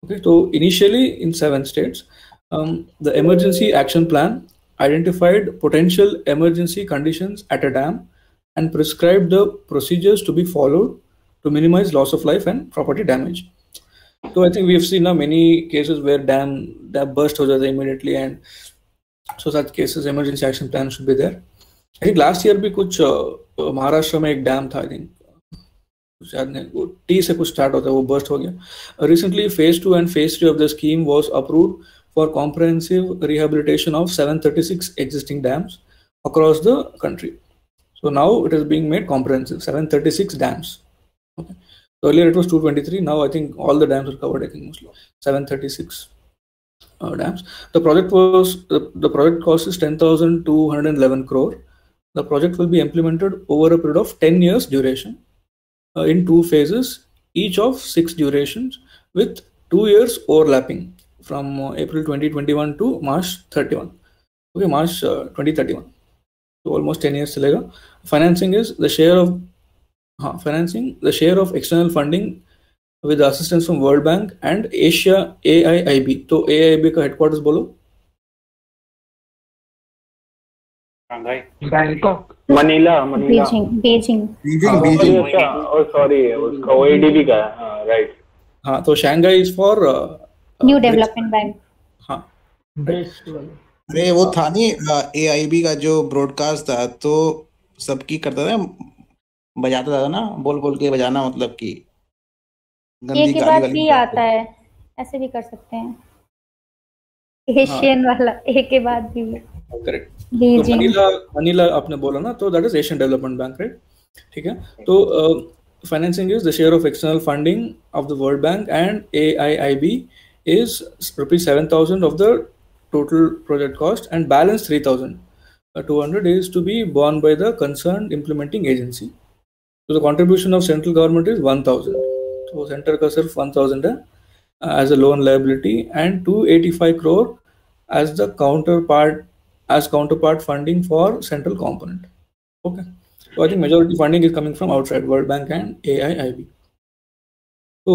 Okay, so initially in 7 states, the emergency action plan identified potential emergency conditions at a dam and prescribed the procedures to be followed to minimize loss of life and property damage. So I think we have seen now many cases where dam burst हो जाता है immediately, and so such cases emergency action plan should be there. I think last year भी कुछ महाराष्ट्र में एक dam था, I think शायद नहीं, वो टी से कुछ स्टार्ट होता है, वो बर्स्ट हो गया. Recently phase 2 and phase 3 of the scheme was approved for comprehensive rehabilitation of 736 existing dams across the country. So now it is being made comprehensive, 736 dams. Okay. So earlier it was 223. Now I think all the dams are covered. I think mostly 736 dams. The project cost is 10,211 crore. The project will be implemented over a period of 10 years duration in 2 phases, each of 6 durations, with 2 years overlapping from April 2021 to March 31. Okay, March 2031. So almost 10 years चलेगा. Financing is the share of external funding with the assistance from World Bank and Asia AIIB. तो AIIB का headquarters बोलो. Shanghai, Bangkok, Manila, Beijing. Sorry उसका OADB का है. हाँ, right. हाँ, तो Shanghai is for New Development Bank. हाँ. अरे वो था नहीं AIB का जो ब्रॉडकास्ट था, तो सबकी करता था, बजाता था ना, बोल बोल के बजाना, मतलब कि ए के बाद भी आता है, ऐसे भी कर सकते हैं. एशियन वाला ए के बाद भी. करेक्ट. तो मनीला आपने बोला ना, तो that is Asian development bank, right? ठीक है. तो financing is the share of external funding of the World Bank, and AIIB is rupees 7,000 of the total project cost, and balance 3,200 is to be borne by the concerned implementing agency. So the contribution of central government is 1,000. So center का सिर्फ 1,000 है as a loan liability, and 285 crore as the counterpart funding for central component. Okay. So I think majority funding is coming from outside World Bank and AIIB. So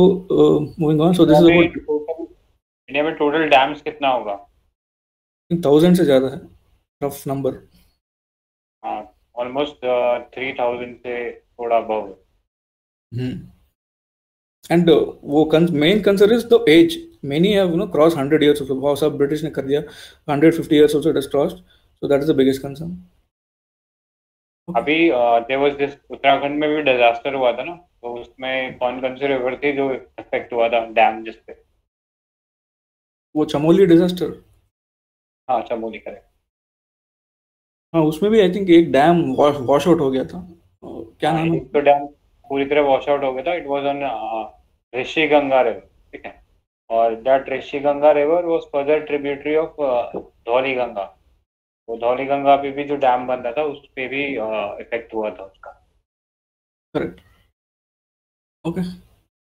moving on. So this is about India में total dams कितना होगा? 1,000 से ज्यादा है, rough number. हाँ, almost 3,000 से थोड़ा above. And वो main concern is the age. Many have crossed 100 years also. बहुत सब ब्रिटिश ने कर दिया. 150 years also it has crossed. So that is the biggest concern. अभी there was this उत्तराखंड में भी डिजास्टर हुआ था ना, तो उसमें कौन से रिवर थी जो इफेक्ट हुआ था डैम जिसपे? वो चमोली डिजास्टर. हाँ, चमोली करेक्ट. हाँ, उसमें भी आई थिंक एक डैम वॉश आउट हो गया था. क्या नाम है? तो डैम पूरी तरह वॉश आउट हो गया था. It was on Rishi Ganga river. ठीक है. और that Rishi Ganga river was further tributary of Dhauli Ganga. वो धौली गंगा पे भी जो डैम बन रहा था उस पे भी इफेक्ट हुआ था उसका. करेक्ट. ओके.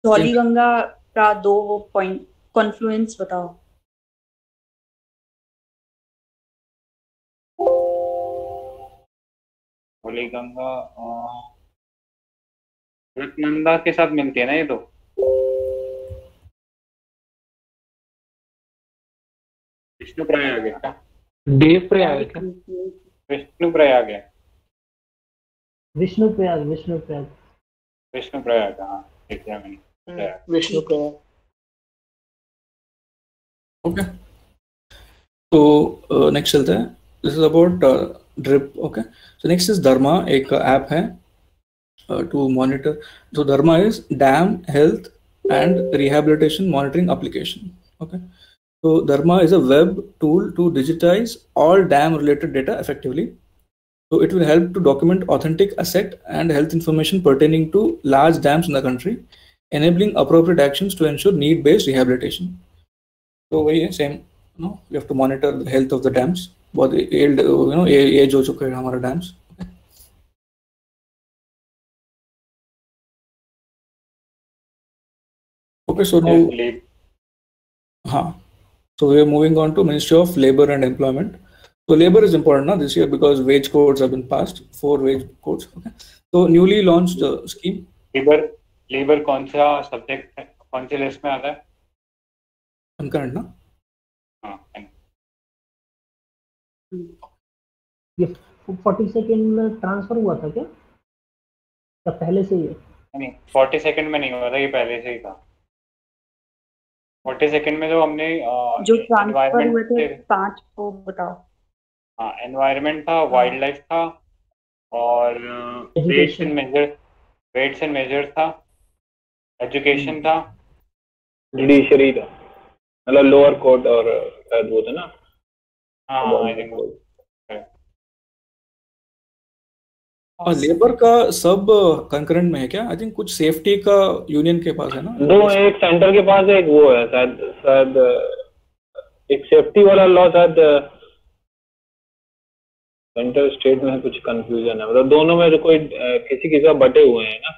धौली गंगा का 2 पॉइंट कॉन्फ्लुएंस बताओ. धौली गंगा अलकनंदा के साथ मिलती है ना ये तो. विष्णु प्रयाग है क्या? देव प्रयाग है. विष्णु प्रयाग है. विष्णु प्रयाग. विष्णु प्रयाग. हाँ, ठीक है मैंने. विष्णु प्रयाग. ओके. तो नेक्स्ट चलते हैं. This is about drip. Okay. So next is Dharma. एक ऐप है to monitor. So Dharma is dam health and rehabilitation monitoring application. Okay. So Dharma is a web tool to digitize all dam related data effectively. So it will help to document authentic asset and health information pertaining to large dams in the country, enabling appropriate actions to ensure need based rehabilitation. So same, we have to monitor the health of the dams. बहुत age हो चुका है हमारा dams. Okay, so now, so we are moving on to Ministry of Labor and Employment. So labor is important now this year because wage codes have been passed, 4 wage codes. Okay, so newly launched scheme. Labor कौन सा subject है, कौन सी list में आता है? Concurrent ना? हाँ. ये 42nd में ट्रांसफर हुआ था क्या? या पहले से ही है? नहीं, 42nd में नहीं हुआ था, ये पहले से ही था. 42nd में जो हमने जो ट्रांसफर हुए थे 5 को बताओ. हाँ, एनवायरनमेंट था, वाइल्ड लाइफ था, और वेट्स एंड मेजर्स था, एजुकेशन था, जुडिशरी था, मतलब लोअर कोर्ट और वो था ना. हाँ, आई थिंक. और लेबर का सब कंकरेंट में है क्या? आई थिंक कुछ सेफ्टी का यूनियन के पास है ना. दो, एक सेंटर के पास है, एक वो है शायद एक सेफ्टी वाला लॉ शायद सेंटर स्टेट में कुछ कंफ्यूजन है, मतलब दोनों में कोई किसी का बटे हुए हैं ना.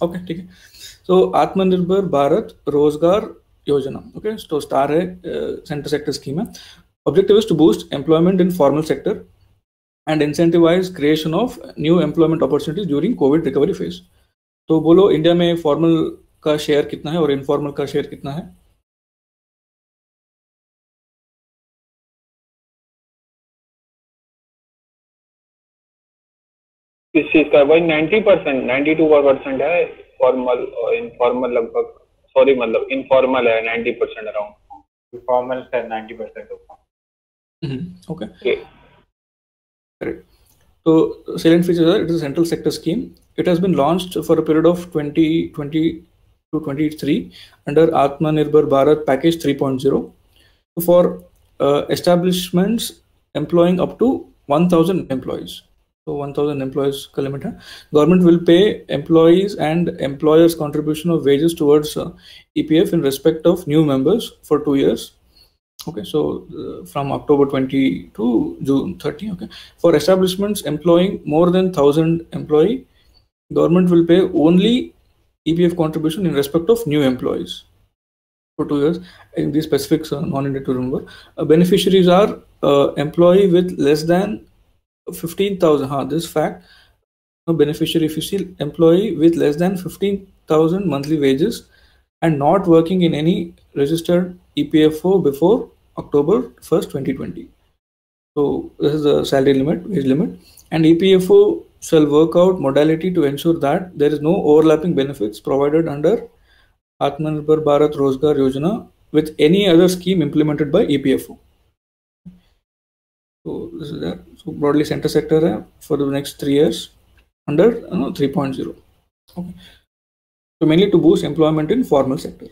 ओके, ठीक है. सो आत्मनिर्भर भारत रोजगार योजना. ओके, तो स्टार है, सेंटर सेक्टर स्कीम है. Objective is to boost employment in formal sector and incentivize creation of new employment opportunities during COVID recovery phase. तो बोलो इंडिया में फॉर्मल का शेयर कितना है और इनफॉर्मल का शेयर कितना है? किस चीज का? भाई 90%, 92% है फॉर्मल और इनफॉर्मल लगभग, सॉरी मतलब इनफॉर्मल है 90% अराउंड, इनफॉर्मल है 90% होगा। Okay. Correct. So salient features are, it is a central sector scheme. It has been launched for a period of 2020 to 23 under Atmanirbhar Bharat Package 3.0 for establishments employing up to 1,000 employees. So 1,000 employees का limit है. Government will pay employees and employers contribution of wages towards EPF in respect of new members for 2 years. Okay, so from October 20 to June 30. Okay, for establishments employing more than 1,000 employee, government will pay only EPF contribution in respect of new employees for 2 years. In these specifics, non-needed to remember. Beneficiaries are employee with less than 15,000. This fact, a beneficiary, if you see employee with less than 15,000 monthly wages and not working in any registered EPFO before October 1st, 2020. So this is the salary limit, wage limit, and EPFO shall work out modality to ensure that there is no overlapping benefits provided under Atmanirbhar Bharat Rozgar Yojana with any other scheme implemented by EPFO. So this is that. So broadly center sector है for the next 3 years under 3.0. Okay. So mainly to boost employment in formal sector.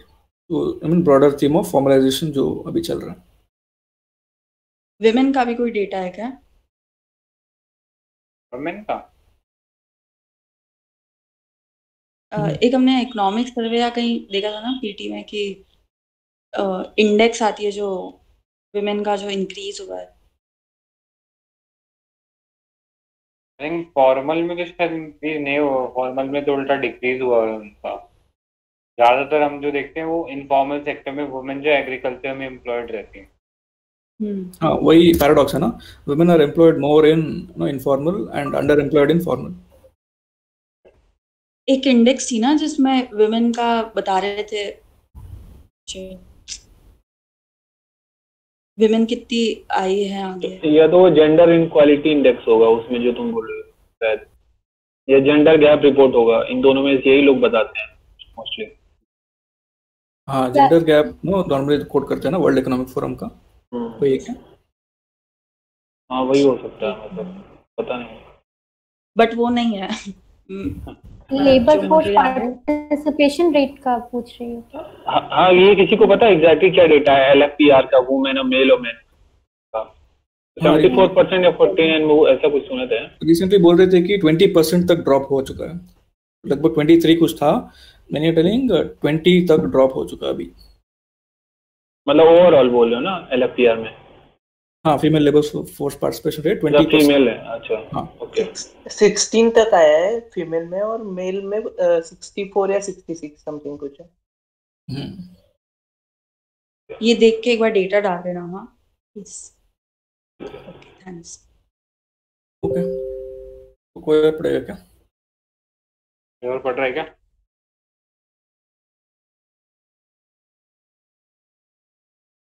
So I mean broader theme of formalization जो अभी चल रहा है. Women का भी कोई data है क्या? वुमेन का एक हमने इकोनॉमिक सर्वे या कहीं देखा था ना पीटी में कि इंडेक्स आती है जो विमेन का जो इंक्रीज हुआ है। आई थिंक फॉर्मल में तो शायद इंक्रीज नहीं हुआ, फॉर्मल में तो उल्टा डिक्रीज हुआ है उनका। ज्यादातर हम जो देखते हैं वो इनफॉर्मल सेक्टर में वुमेन जो एग्रीकल्चर में एम्प्लॉयड रहती हैं। हाँ वही पैराडॉक्स है ना, women are employed more in informal and underemployed in formal. एक इंडेक्स थी ना जिसमें वुमेन का बता रहे थे विमेन कितनी आई है आगे, या तो वो जेंडर इनक्वालिटी इंडेक्स होगा उसमें जो तुम बोल रहे हो शायद, या जेंडर गैप रिपोर्ट होगा, इन दोनों में से यही लोग बताते हैं मोस्टली। हाँ जेंडर गैप नॉर्मली कोट करते हैं ना वर्ल्ड इकोनॉमिक फोरम का, वही है। हाँ वही हो सकता है, मतलब पता नहीं, बट वो नहीं है। लेबर फोर्स पार्टिसिपेशन रेट का पूछ रही हो क्या? हाँ ये किसी को पता है एग्जैक्टली क्या डेटा है LFPR का, वुमेन और मेल और मैन का? 74% या 49 वो ऐसा कुछ सुने थे। रिसेंटली बोल रहे थे कि 20% तक ड्रॉप हो चुका है, लगभग 23 कुछ था, मैंने टेलिंग 20 तक ड्रॉप हो चुका है अभी। मतलब ओवरऑल बोल रहे हो ना LFPR में? हाँ female labour force participation rate 20% female है। अच्छा हाँ ओके 16 तक आया है फीमेल में, और मेल में 64 या 66 समथिंग कुछ है। ये देख के एक बार डेटा डाल देना। हाँ प्लीज, थैंक्स। ओके कोई और पढ़ेगा क्या? और पढ़ रहा है क्या?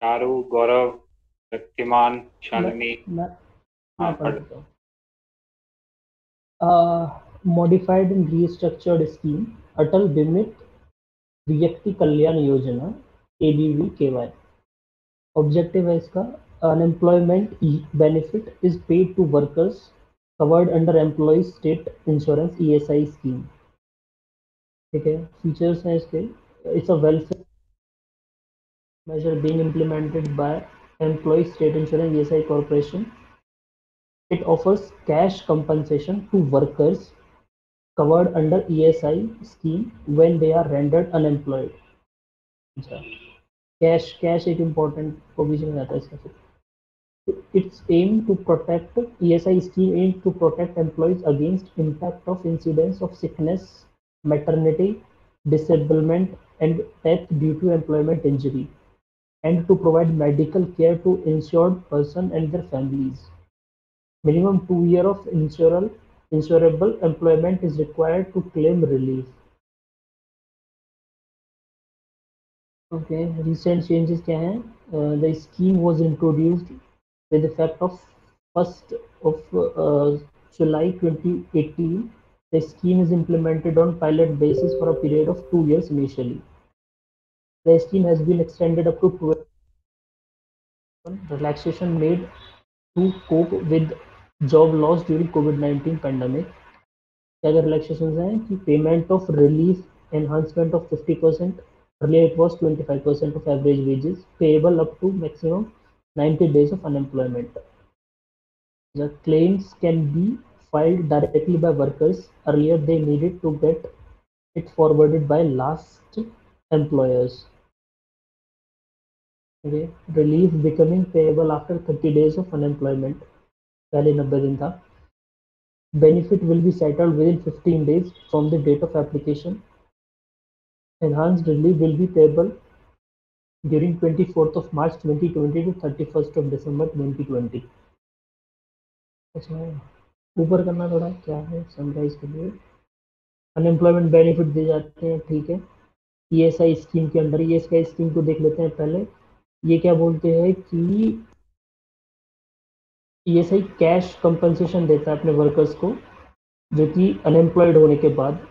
Charu, Gaurav, Shaktiman, Shalini. Modified and restructured scheme Atal Bimit Vyakti Kalyan Yojana ABVKY। Objective है इसका, unemployment benefit is paid to workers covered under employ state insurance ESI scheme. ठीक है, फीचर्स हैं इसके, it's a welfare measure being implemented by Employee State Insurance ESI Corporation. It offers cash compensation to workers covered under ESI scheme when they are rendered unemployed. Cash एक important provision रहता है इसका। It's aimed to protect, ESI scheme aimed to protect employees against impact of incidents of sickness, maternity, disablement and death due to employment injury. and to provide medical care to insured person and their families. Minimum 2 years of insurable employment is required to claim relief. Okay, recent changes क्या हैं? The scheme was introduced with effect of 1st of July 2018. The scheme is implemented on pilot basis for a period of 2 years initially. The scheme has been extended up to 12. Relaxation made to cope with job loss during COVID-19 pandemic. क्या क्या relaxations हैं कि payment of relief enhancement of 50%. Earlier it was 25% of average wages payable up to maximum 90 days of unemployment. The claims can be filed directly by workers. Earlier they needed to get it forwarded by last employers. Okay. Relief becoming payable after 30 days of unemployment. पहले 90 दिन था. Benefit will be settled within 15 days from the date of application. Enhanced relief will be payable during 24th of March 2020 to 31st of December 2020. अच्छा, ऊपर करना थोड़ा क्या है summarise के लिए. अनएम्प्लॉयमेंट बेनिफिट दिए जाते हैं, ठीक है. ईएसआई स्कीम के अंदर ईएसआई स्कीम को देख लेते हैं पहले. ये क्या बोलते हैं कि ईएसआई कैश कंपनसेशन देता है अपने वर्कर्स को जो कि अनएम्प्लॉयड होने के बाद.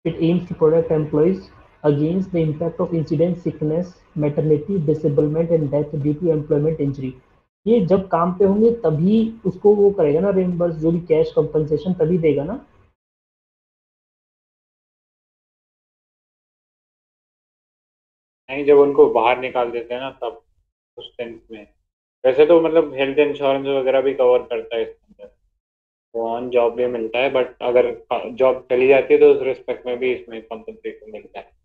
It aims to protect employees against the impact of incident, sickness, maternity, disablement and death due to employment injury. ये जब काम पे होंगे तभी उसको वो करेगा ना रिम्बर्स, जो भी कैश कंपनसेशन तभी देगा ना. नहीं, जब उनको बाहर निकाल देते हैं ना तब उस सेंस में. वैसे तो मतलब हेल्थ इंश्योरेंस वगैरह भी कवर करता है इसके अंदर, तो ऑन जॉब भी मिलता है, बट अगर जॉब चली जाती है तो उस रिस्पेक्ट में भी इसमें कॉम्पनसेशन मिलता है.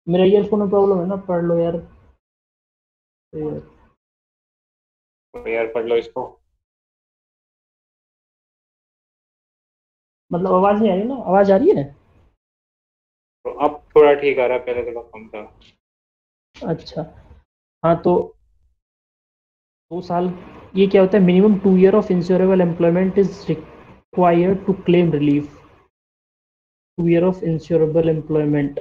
मेरा ईयरफोन में प्रॉब्लम है ना, पढ़ लो यार. यार पढ़ लो इसको. मतलब आवाज नहीं आ रही ना? आवाज आ रही है? तो अब थोड़ा ठीक आ रहा है, पहले थोड़ा कम था. अच्छा हाँ, तो 2 साल ये क्या होता है? Minimum 2 years of insurable employment is required to claim relief. 2 years of insurable employment.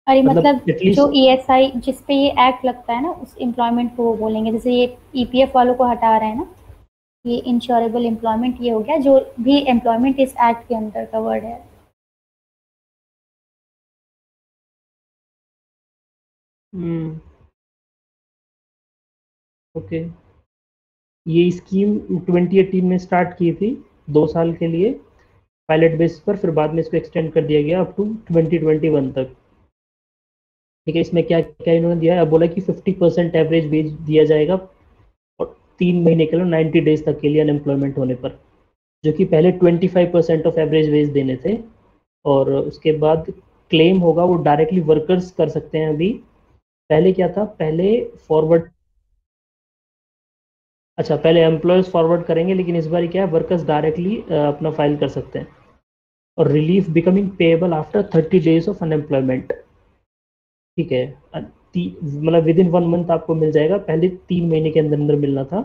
अरे मतलब एटलीस्ट जो ईएसआई जिस पे ये एक्ट लगता है ना उस एम्प्लॉयमेंट को वो बोलेंगे. जैसे ये ईपीएफ वालों को हटा रहे हैं ना, ये इंश्योरेबल एम्प्लॉयमेंट ये हो गया जो भी एम्प्लॉयमेंट इस एक्ट के अंदर कवर्ड है. ओके. ये स्कीम 2018 में स्टार्ट की थी 2 साल के लिए पायलट बेस पर, फिर बाद में इसको एक्सटेंड कर दिया गया अप टू 2021 तक. ठीक है. इसमें क्या क्या इन्होंने दिया है? अब बोला कि 50% एवरेज वेज दिया जाएगा और 3 महीने के लिए 90 डेज तक के लिए अनएम्प्लॉयमेंट होने पर, जो कि पहले 25% ऑफ एवरेज वेज देने थे. और उसके बाद क्लेम होगा वो डायरेक्टली वर्कर्स कर सकते हैं. अभी पहले क्या था? पहले फॉरवर्ड, अच्छा पहले एम्प्लॉयर्स फॉरवर्ड करेंगे, लेकिन इस बार क्या है वर्कर्स डायरेक्टली अपना फाइल कर सकते हैं. और relief becoming payable after 30 days of unemployment. ठीक है. मतलब विद इन 1 month आपको मिल जाएगा, पहले 3 महीने के अंदर अंदर मिलना था.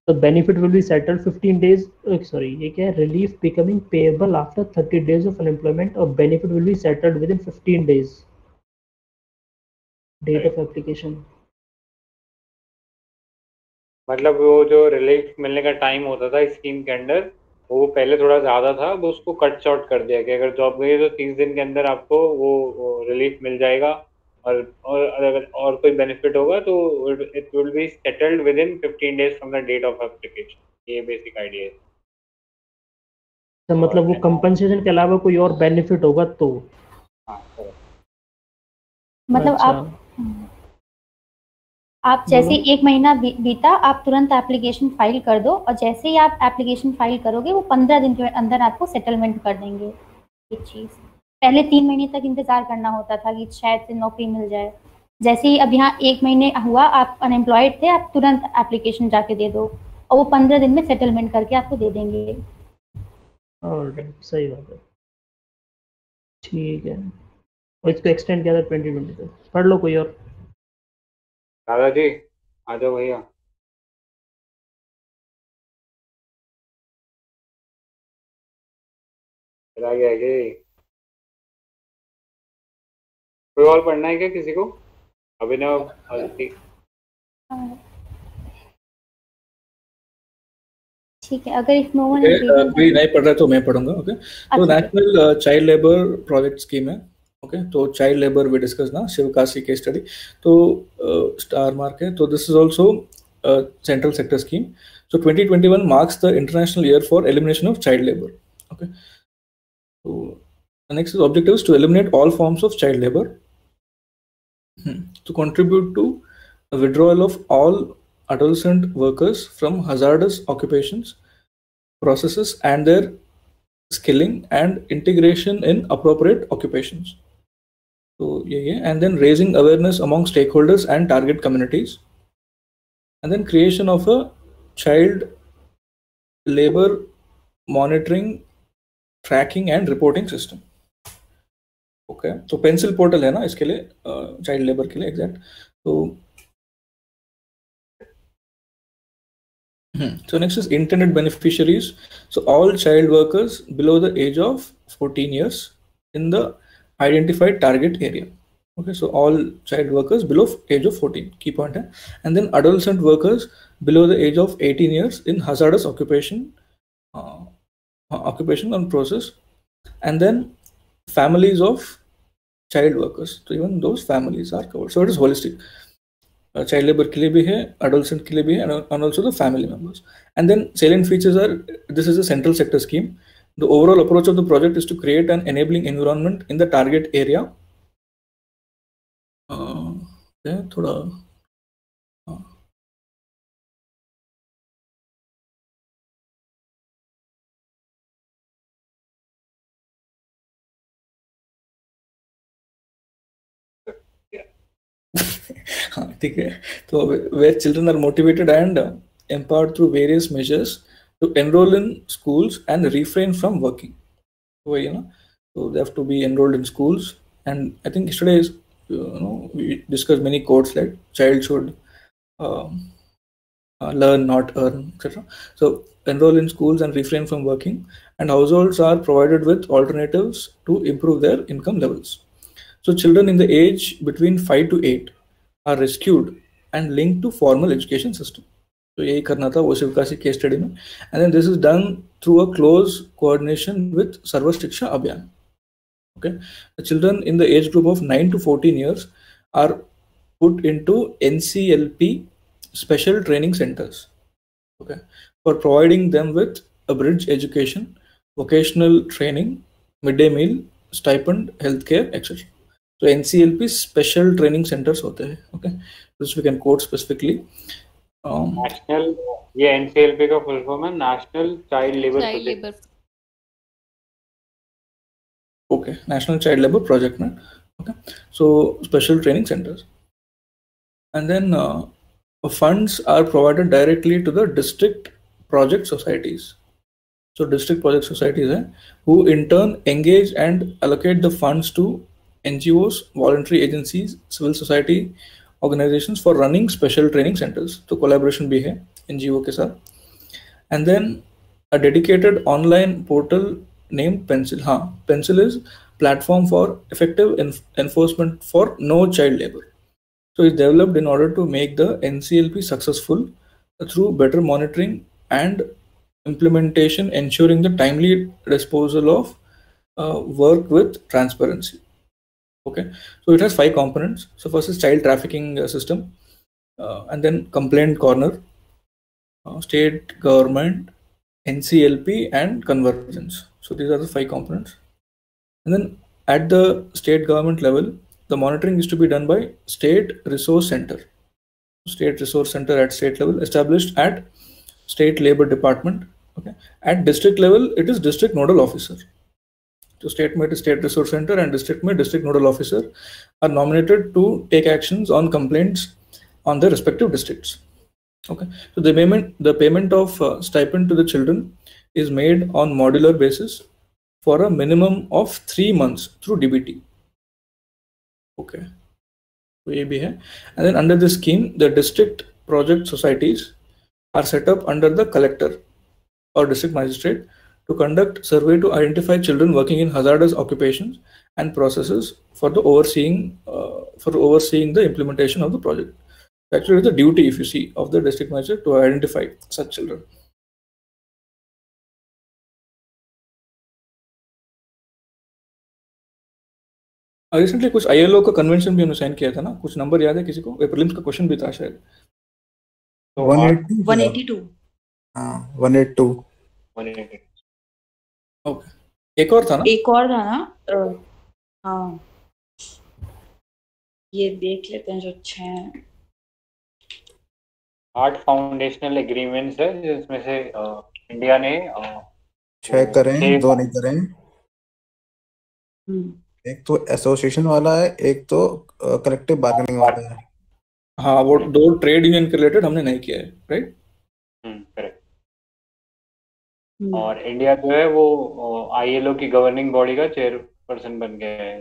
तो benefit will be settled 15 days. Sorry, ये क्या है? Relief becoming payable after 30 days of unemployment और benefit will be settled within 15 days date of application. मतलब वो जो रिलीफ मिलने का टाइम होता था स्कीम के अंदर, वो पहले थोड़ा ज़्यादा था, वो उसको कट शॉर्ट कर दिया कि अगर जॉब गई तो 30 दिन के अंदर आपको वो रिलीफ मिल जाएगा. और अगर और कोई बेनिफिट होगा तो it will be settled within 15 days from the date of application. ये बेसिक आइडिया है. तो मतलब वो कंपनसेशन के अलावा कोई और बेनिफिट होगा तो? हाँ, मतलब अच्छा. आप जैसे 1 महीना बीता आप तुरंत एप्लीकेशन फाइल कर दो, और जैसे ही आप एप्लीकेशन फाइल करोगे वो 15 दिन के अंदर आपको सेटलमेंट कर देंगे. ये चीज़ पहले 3 महीने तक इंतजार करना होता था कि शायद से नौकरी मिल जाए. जैसे ही अब यहाँ 1 महीने हुआ, आप अनएम्प्लॉयड थे, आप तुरंत एप्लीकेशन जाके दे दो और वो 15 दिन में सेटलमेंट करके आपको दे देंगे. ऑलराइट, सही बात है. ठीक है, और इसको एक्सटेंड किया था 2020 तक। पढ़ लो कोई और। दादाजी आ जाओ भैया। चला गया कि कोई और पढ़ना है क्या किसी को? अभिनव, अदिति? ठीक है, अगर इफ नो वन कोई नहीं पढ़ रहा तो मैं पढ़ूंगा। ओके, तो national child labour project scheme है। ओके, तो चाइल्ड लेबर वी डिस्कस ना, शिवकाशी केस स्टडी, तो स्टार मार्क है। तो this is also central sector scheme. So 2021 marks the International Year for Elimination of Child Labor. Okay, so the next objective is to eliminate all forms of child labor, to contribute to a withdrawal of all adolescent workers from hazardous occupations, processes, and their skilling and integration in appropriate occupations. So yeah, and then raising awareness among stakeholders and target communities, and then creation of a child labor monitoring, tracking and reporting system. Okay, तो pencil portal है ना इसके लिए, child labour के लिए exact. So next is intended beneficiaries. So all child workers below the age of 14 years in the identified target area. Okay, so all child workers below age of 14, key point है. And then adolescent workers below the age of 18 years in hazardous occupation and process, and then families of child workers, so even those families are covered. So it is holistic, child labor के लिए भी है, adolescent के लिए भी है, and also the family members. And then salient features are, this is a central sector scheme. The overall approach of the project is to create an enabling environment in the target area. थोड़ा हाँ ठीक है। तो where children are motivated and empowered through various measures to enroll in schools and refrain from working. So you know, so they have to be enrolled in schools. And I think yesterday is, we discussed many quotes like child should learn, not earn, etc. So enroll in schools and refrain from working, and households are provided with alternatives to improve their income levels. So children in the age between 5 to 8 are rescued and linked to formal education system. So यही करना था वो Sivakasi case study में, and then this is done through a close coordination with Sarva Shiksha Abhiyan. Okay, the children in the age group of 9 to 14 years are put into NCLP special training centers. Okay, for providing them with a bridge education, vocational training, midday meal, stipend, healthcare, etc. So NCLP special training centers होते हैं. Okay, which we can quote specifically. National, ये NCLP का full form है, National Child Labor Project. Okay, National Child Labor Project, man. Okay, so special training centers, and then funds are provided directly to the district project societies. So district project societies who in turn engage and allocate the funds to NGOs, voluntary agencies, civil society organizations for running special training centers. तो collaboration भी है NGO के साथ. And then a dedicated online portal named Pencil. Pencil is platform for effective enforcement for no child labor. So it's developed in order to make the NCLP successful through better monitoring and implementation, ensuring the timely disposal of work with transparency. Okay, so it has 5 components. So first is child trafficking system, and then complaint corner, state government, NCLP, and convergence. So these are the 5 components. And then at the state government level, the monitoring is to be done by State Resource Center. State Resource Center at state level, established at State Labor Department. Okay, at district level, it is District Nodal Officer. So state में State Resource Center and district में District Nodal Officer are nominated to take actions on complaints on their respective districts. Okay, so the payment of stipend to the children is made on modular basis for a minimum of 3 months through DBT. Okay, so ये भी है. And then under this scheme, the district project societies are set up under the collector or district magistrate to conduct survey to identify children working in hazardous occupations and processes for the overseeing the implementation of the project. Actually, it's the duty, if you see, of the district magistrate to identify such children. Recently कुछ ILO का convention भी उन्होंने sign किया था ना, कुछ number याद है किसी को? प्रीलिम्स का क्वेश्चन भी था शायद. 182. हाँ 182. ओके, एक और था ना. हाँ, ये देख लेते हैं जो 6 8 फाउंडेशनल एग्रीमेंट्स है जिसमें से इंडिया ने 6 करें, 2 नहीं करें. एक तो एसोसिएशन वाला है, एक तो कलेक्टिव बार्गेनिंग वाला है. हाँ, वो 2 ट्रेड यूनियन के रिलेटेड हमने नहीं किया है, राइट? करेक्ट. और इंडिया जो है वो ILO की गवर्निंग बॉडी का चेयरपर्सन बन गया है,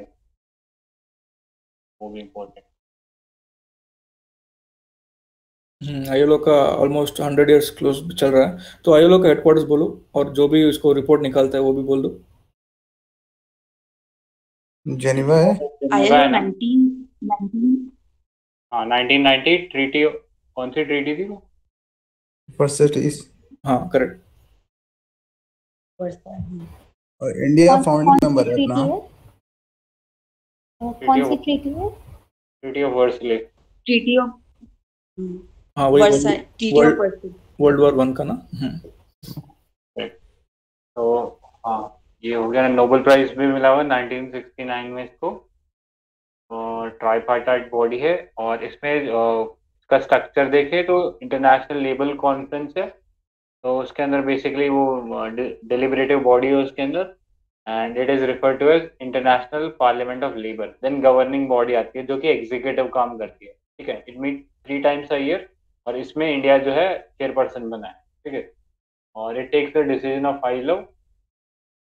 वो भी इम्पोर्टेंट. ILO का ऑलमोस्ट 100 years क्लोज चल रहा है. तो ILO का हेडक्वार्टर्स बोलो और जो भी उसको रिपोर्ट निकालता है वो भी बोल दो. जेनेवा है. ILO 1990 treaty. कौन सी ट्रीटी थी वो? वर्सिटीज. हाँ करेक्ट. और इंडिया फाउंडिंग मेंबर है अपना. कौन सी ट्रीटी है? Treaty of Versailles. Treaty of हाँ वही वर्ल्ड वॉर 1 का ना. तो हाँ, ये हो गया. नोबेल प्राइज भी मिला हुआ 1969 में इसको. और ट्राइपार्टाइट बॉडी है और इसमें इसका स्ट्रक्चर देखे तो इंटरनेशनल लेबर कॉन्फ्रेंस है, तो उसके अंदर बेसिकली वो डिलिबरेटिव बॉडी है उसके अंदर, and it is referred to as international parliament of labour. Then governing body आती है जो कि एग्जीक्यूटिव काम करती है, ठीक है. It meet 3 times a year और इसमें इंडिया जो है चेयरपर्सन बना है, ठीक है. और it takes the decision of ILO.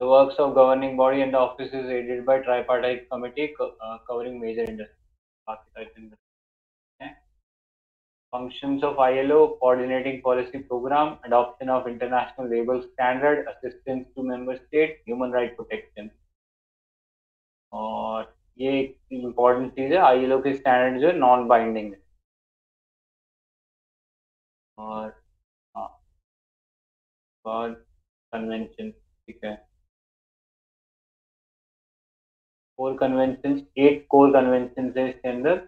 The works of governing body and the office is aided by tripartite committee covering major industries. Functions of ILO: coordinating policy program, adoption of international labor standard, assistance to member state, human right protection. और ये एक important चीज है, ILO के standard जो है non binding है. और हाँ, कन्वेंशन, ठीक है. 4 conventions, 8 core conventions है इसके अंदर.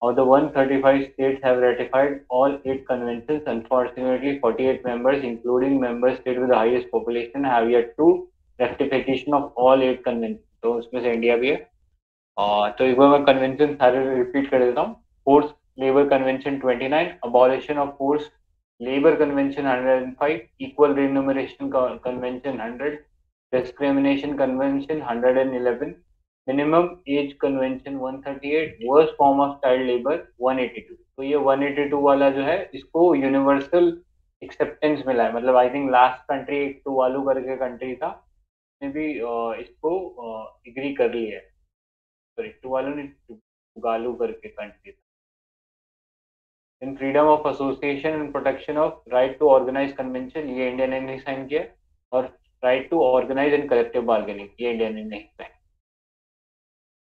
और the 135 states have ratified all 8 conventions. Unfortunately, 48 members, including member state with the highest population, have yet to ratification of all 8 conventions. तो उसमें से इंडिया भी है. तो एक बार मैं कन्वेंशन सारे रिपीट कर देता हूँ. Force labour convention 29, abolition of force labour convention 105, equal remuneration convention 100, discrimination convention 111, minimum age convention 138, worst form of child labour 182. तो ये 182 वाला जो है इसको यूनिवर्सल एक्सेप्टेंस मिला है. मतलब आई थिंक लास्ट कंट्री एक टुवालू करके कंट्री था, उसने भी इसको एग्री कर लिया है. सॉरी, टुवालू नहीं, टुगालू करके कंट्री था. In freedom of association and protection of right to organise convention, ये इंडिया ने नहीं साइन किया. और right to organise and collective bargaining, ये इंडिया ने नहीं साइन.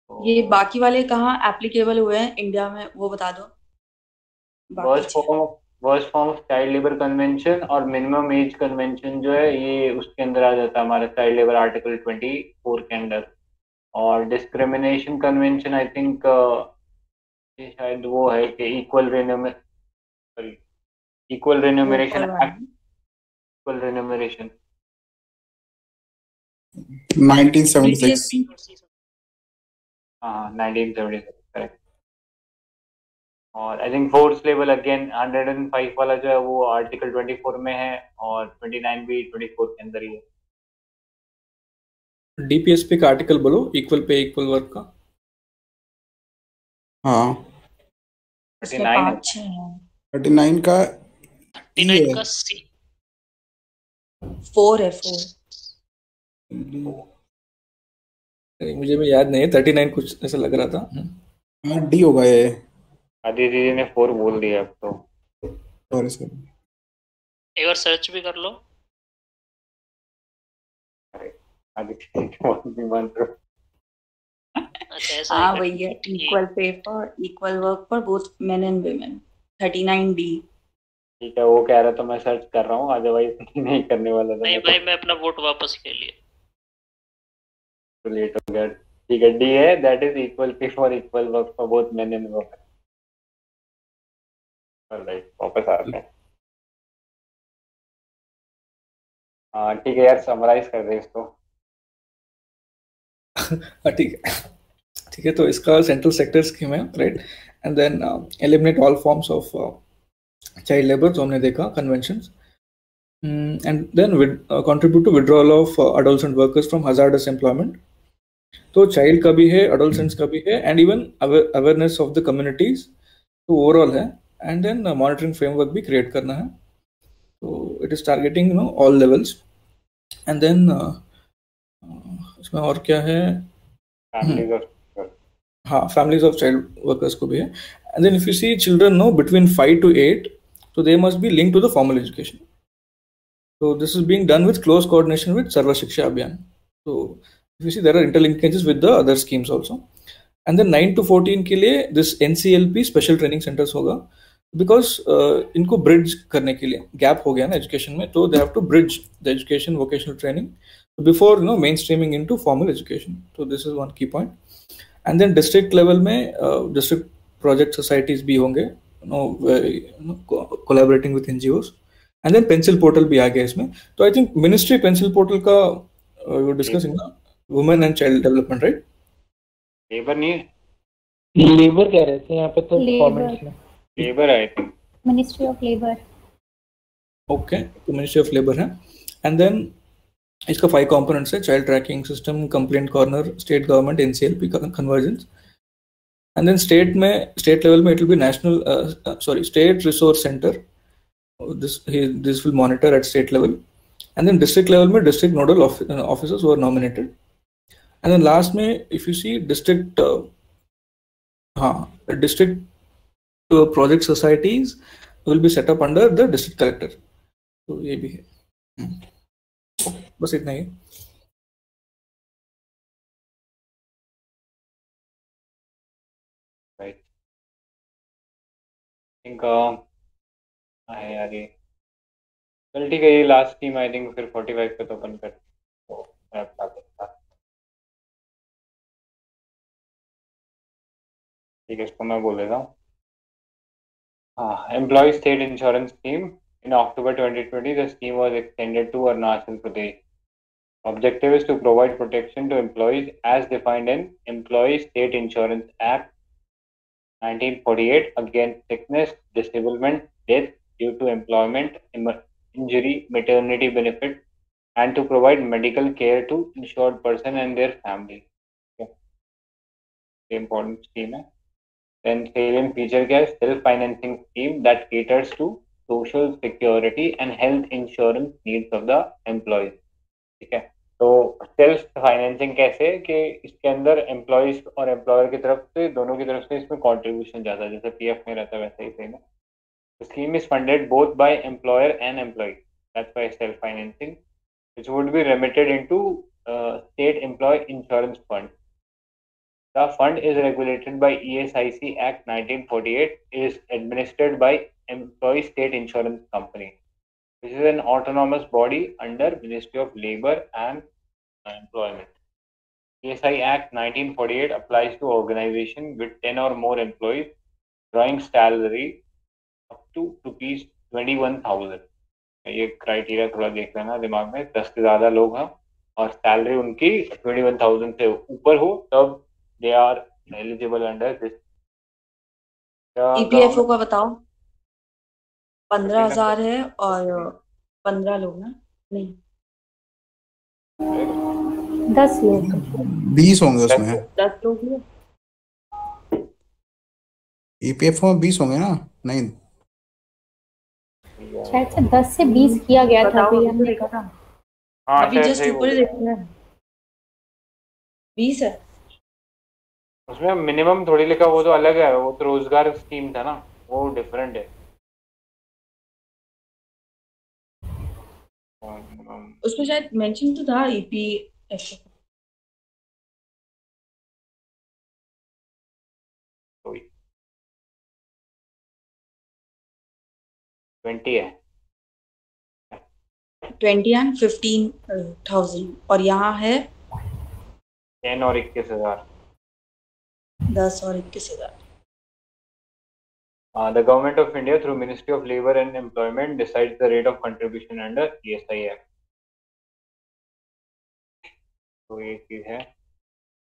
ये बाकी वाले कहाँ एप्लीकेबल हुए हैं इंडिया में, वो बता दो. Worst form of child labour convention और मिनिमम एज कन्वेंशन जो है ये उसके अंदर आ जाता है हमारा चाइल्ड लेबर आर्टिकल 24 के अंदर. और डिस्क्रिमिनेशन कन्वेंशन आई थिंक शायद वो है कि equal remuneration act, equal remuneration 1976. हाँ 1976, करेक्ट. और I think force level again 105 वाला जो है वो आर्टिकल 24 में है और 29 भी 24 के अंदर ही है. DPSP का आर्टिकल बोलो, इक्वल पे इक्वल वर्क का. हाँ 39 का 39 का C 4 है. मुझे भी याद नहीं है, 39 कुछ ऐसा लग रहा था। हाँ डी होगा ये। आदित्य जी ने 4 बोल दिया अब तो। Sorry sir. एक बार सर्च भी कर लो। आदित्य जी बहुत भी मान रहे हो। अच्छा ऐसा हाँ है भैया, ठीक। Equal pay for equal work for both men and women, 39D। ठीक है, वो कह रहा था मैं सर्च कर रहा हूँ, अदरवाइज नहीं करने वाला था। नहीं भाई, मैं अपना वोट वापस ले लिया। तो लेट हो गया। ठीक है, डी है, that is equal pay for equal work for both men and women. Alright, वापस आ रहे हैं। हाँ ठीक है यार, समराइज कर दे इसको। ठीक है, ठीक है। तो इसका सेंट्रल सेक्टर स्कीम है, right, and then eliminate all forms of child labour, जो हमने देखा conventions, and then contribute to withdrawal of adolescent workers from hazardous employment. तो चाइल्ड का भी है, अडोलसेंट्स का भी है, and even awareness of the communities, तो ओवरऑल है, एंड देन मॉनिटरिंग फ्रेमवर्क भी क्रिएट करना है। तो it is targeting all levels, and then इसमें और क्या है, हाँ, फैमिलीज ऑफ चाइल्ड वर्कर्स को भी है। And then if you see children no between 5 to 8, so they must be linked to the formal education. So this is being done with close coordination with Sarva Shiksha Abhiyan. So if you see, there are interlinkages with the other schemes also. And then 9 to 14 के लिए this NCLP special training centers होगा, because इनको bridge करने के लिए gap हो गया ना education में, तो they have to bridge the education vocational training before mainstreaming into formal education. So this is one key point. And then district level में district project societies भी होंगे, collaborating with NGOs. And then pencil portal भी आ गया इसमें। तो I think ministry pencil portal का we were discussing ना, women and child development, right? Labour नहीं है, लेबर कह रहे थे यहाँ पे, तो कमेंट्स में labour I think, ministry of labour. Okay, तो मिनिस्ट्री ऑफ लेबर है। एंड देन इसका 5 कंपोनेंट्स है, child tracking system, complaint corner, state government NCLP convergence. And then state level में it will be national state resource centre, this will monitor at state level. And then district level में district nodal officers who are nominated. And then last में if you see district project societies will be set up under the district collector. तो ये भी है, बस इतना ही। Right, think है यार ये। चल ठीक है, ये लास्ट टीम आई थिंक, फिर 45 पे तो अपन कर, तो मैं बता सकता। ठीक है, इसको मैं बोल देता हूँ। हाँ, employee state insurance scheme. In October 2020, the scheme was extended to Arunachal Pradesh. Objective is to provide protection to employees as defined in Employee State Insurance Act 1948 against sickness, disablement, death due to employment, injury, maternity benefit, and to provide medical care to insured person and their family. Okay. Important scheme है. Then salient feature क्या है? Self-financing scheme that caters to social security and health insurance needs of the employees. ठीक है, तो self financing कैसे कि इसके अंदर एम्प्लॉयज और एम्प्लॉयर की तरफ से, दोनों की तरफ से इसमें कंट्रीब्यूशन ज्यादा, जैसे पीएफ में रहता है वैसे ही सेम है। The scheme is funded both by employer and employee. That's why self-financing, which would be remitted into State Employee Insurance Fund. The fund is regulated by ESIC Act 1948. It is administered by Employee State Insurance Company, which is an autonomous body under Ministry of Labor and Employment. ESI Act 1948 applies to organization with 10 or more employees drawing salary up to ₹21,000. ये criteria थोड़ा देख लेना दिमाग में, 10 से ज्यादा लोग हैं और सैलरी उनकी 21,000 से ऊपर हो, तब they are eligible under this. EPFO का बताओ। 15,000 है और 15 लोग ना, नहीं 10 लोग, 20 होंगे उसमें। 10 लोग ही है। EPFO में 20 होंगे ना? नहीं, शायद से 10 से 20 किया गया था, बताओ, अभी अभी हमने देखा था, हाँ, अभी शायद जस्ट सही ऊपर ही बोल देखना है। 20 है। उसमें मिनिमम थोड़ी लिखा, वो तो अलग है, वो तो रोजगार स्कीम था ना, वो डिफरेंट है। उसमें शायद मेंशन तो था ईपीएफ। तो 20 है, 20 एंड 15,000 और यहाँ है 10 और 21,000। 10 और 21,000। The Government of India through Ministry of Labour and Employment decides the rate of contribution under ESI Act. तो ये चीज है।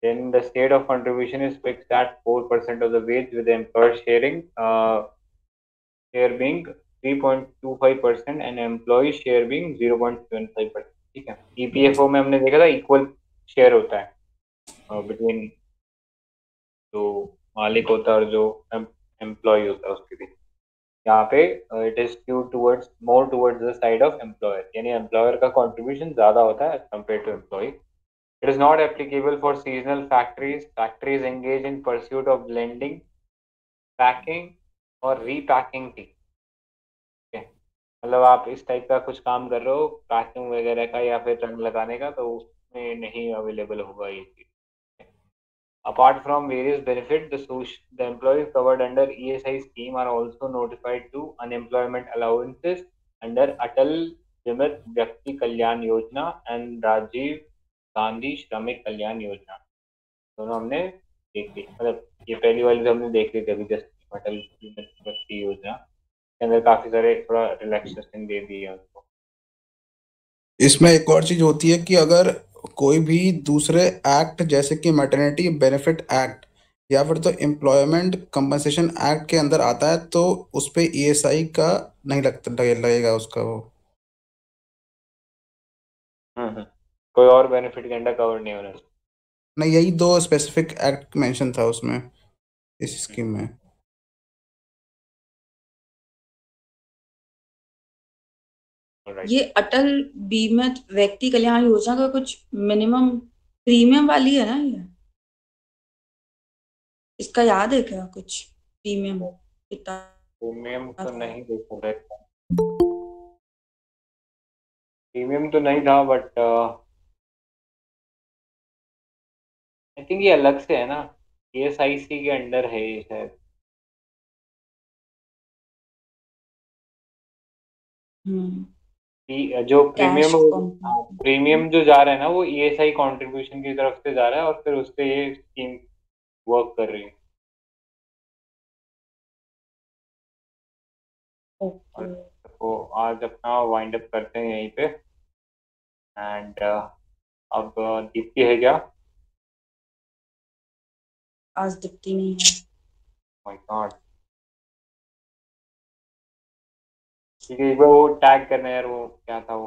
Then the state of contribution is fixed at 4% of the wage, with the employer share being 3.25% and employee share being 0.75%. ठीक है। EPFO में हमने देखा था इक्वल शेयर होता है बिटवीन जो मालिक होता है और जो एम्प्लॉय होता है उसके बीच। यहाँ पे it is skewed towards more towards the side of employer, यानी एम्प्लॉयर का कंट्रीब्यूशन ज्यादा होता है compare to employ. It is not applicable for seasonal factories. Factories engage in pursuit of blending, packing और रीपैकिंग टी। मतलब आप इस type का कुछ काम कर रहे हो पैकिंग वगैरह का या फिर रंग लगाने का, तो उसमें नहीं अवेलेबल होगा ये चीज। Apart from various benefits, the employees covered under ESI scheme are also notified to unemployment allowances under Atal Bimit Vyakti Kalyan Yojana and Rajiv Gandhi Shramik Kalyan Yojana। दोनों हमने देख ली, मतलब ये पहली वाली तो हमने देख ली थी अभी जस्ट, अटल बिमित व्यक्ति योजना के अंदर काफी सारे थोड़ा रिलैक्सेशन दे दिए उनको। इसमें एक और चीज होती है कि अगर कोई भी दूसरे एक्ट जैसे कि मैटरनिटी बेनिफिट एक्ट या फिर तो एम्प्लॉयमेंट कंपनसेशन एक्ट के अंदर आता है तो उस पे ईएसआई का नहीं लगेगा उसका वो। कोई और बेनिफिट के अंदर कवर नहीं होना। नहीं, यही दो स्पेसिफिक एक्ट मेंशन था उसमें, इस स्कीम में। ये अटल बीमित व्यक्ति कल्याण योजना का कुछ मिनिमम प्रीमियम वाली है ना ये? इसका याद है क्या कुछ प्रीमियम कितना? प्रीमियम तो नहीं देख रहे, प्रीमियम तो नहीं था, बट आई थिंक ये अलग से है ना, ESIC के अंडर है ये शायद। जो कैश प्रीमियम जो जा रहा है ना वो ESI कंट्रीब्यूशन की तरफ से जा रहा है और फिर उससे ये स्कीम वर्क कर रही है। तो आज अपना वाइंड अप करते हैं यहीं पे। एंड अब दीप्ति है क्या? आज दीप्ति नहीं है। माय गॉड, ठीक है, एक बार वो टैग करना है यार, वो क्या था वो।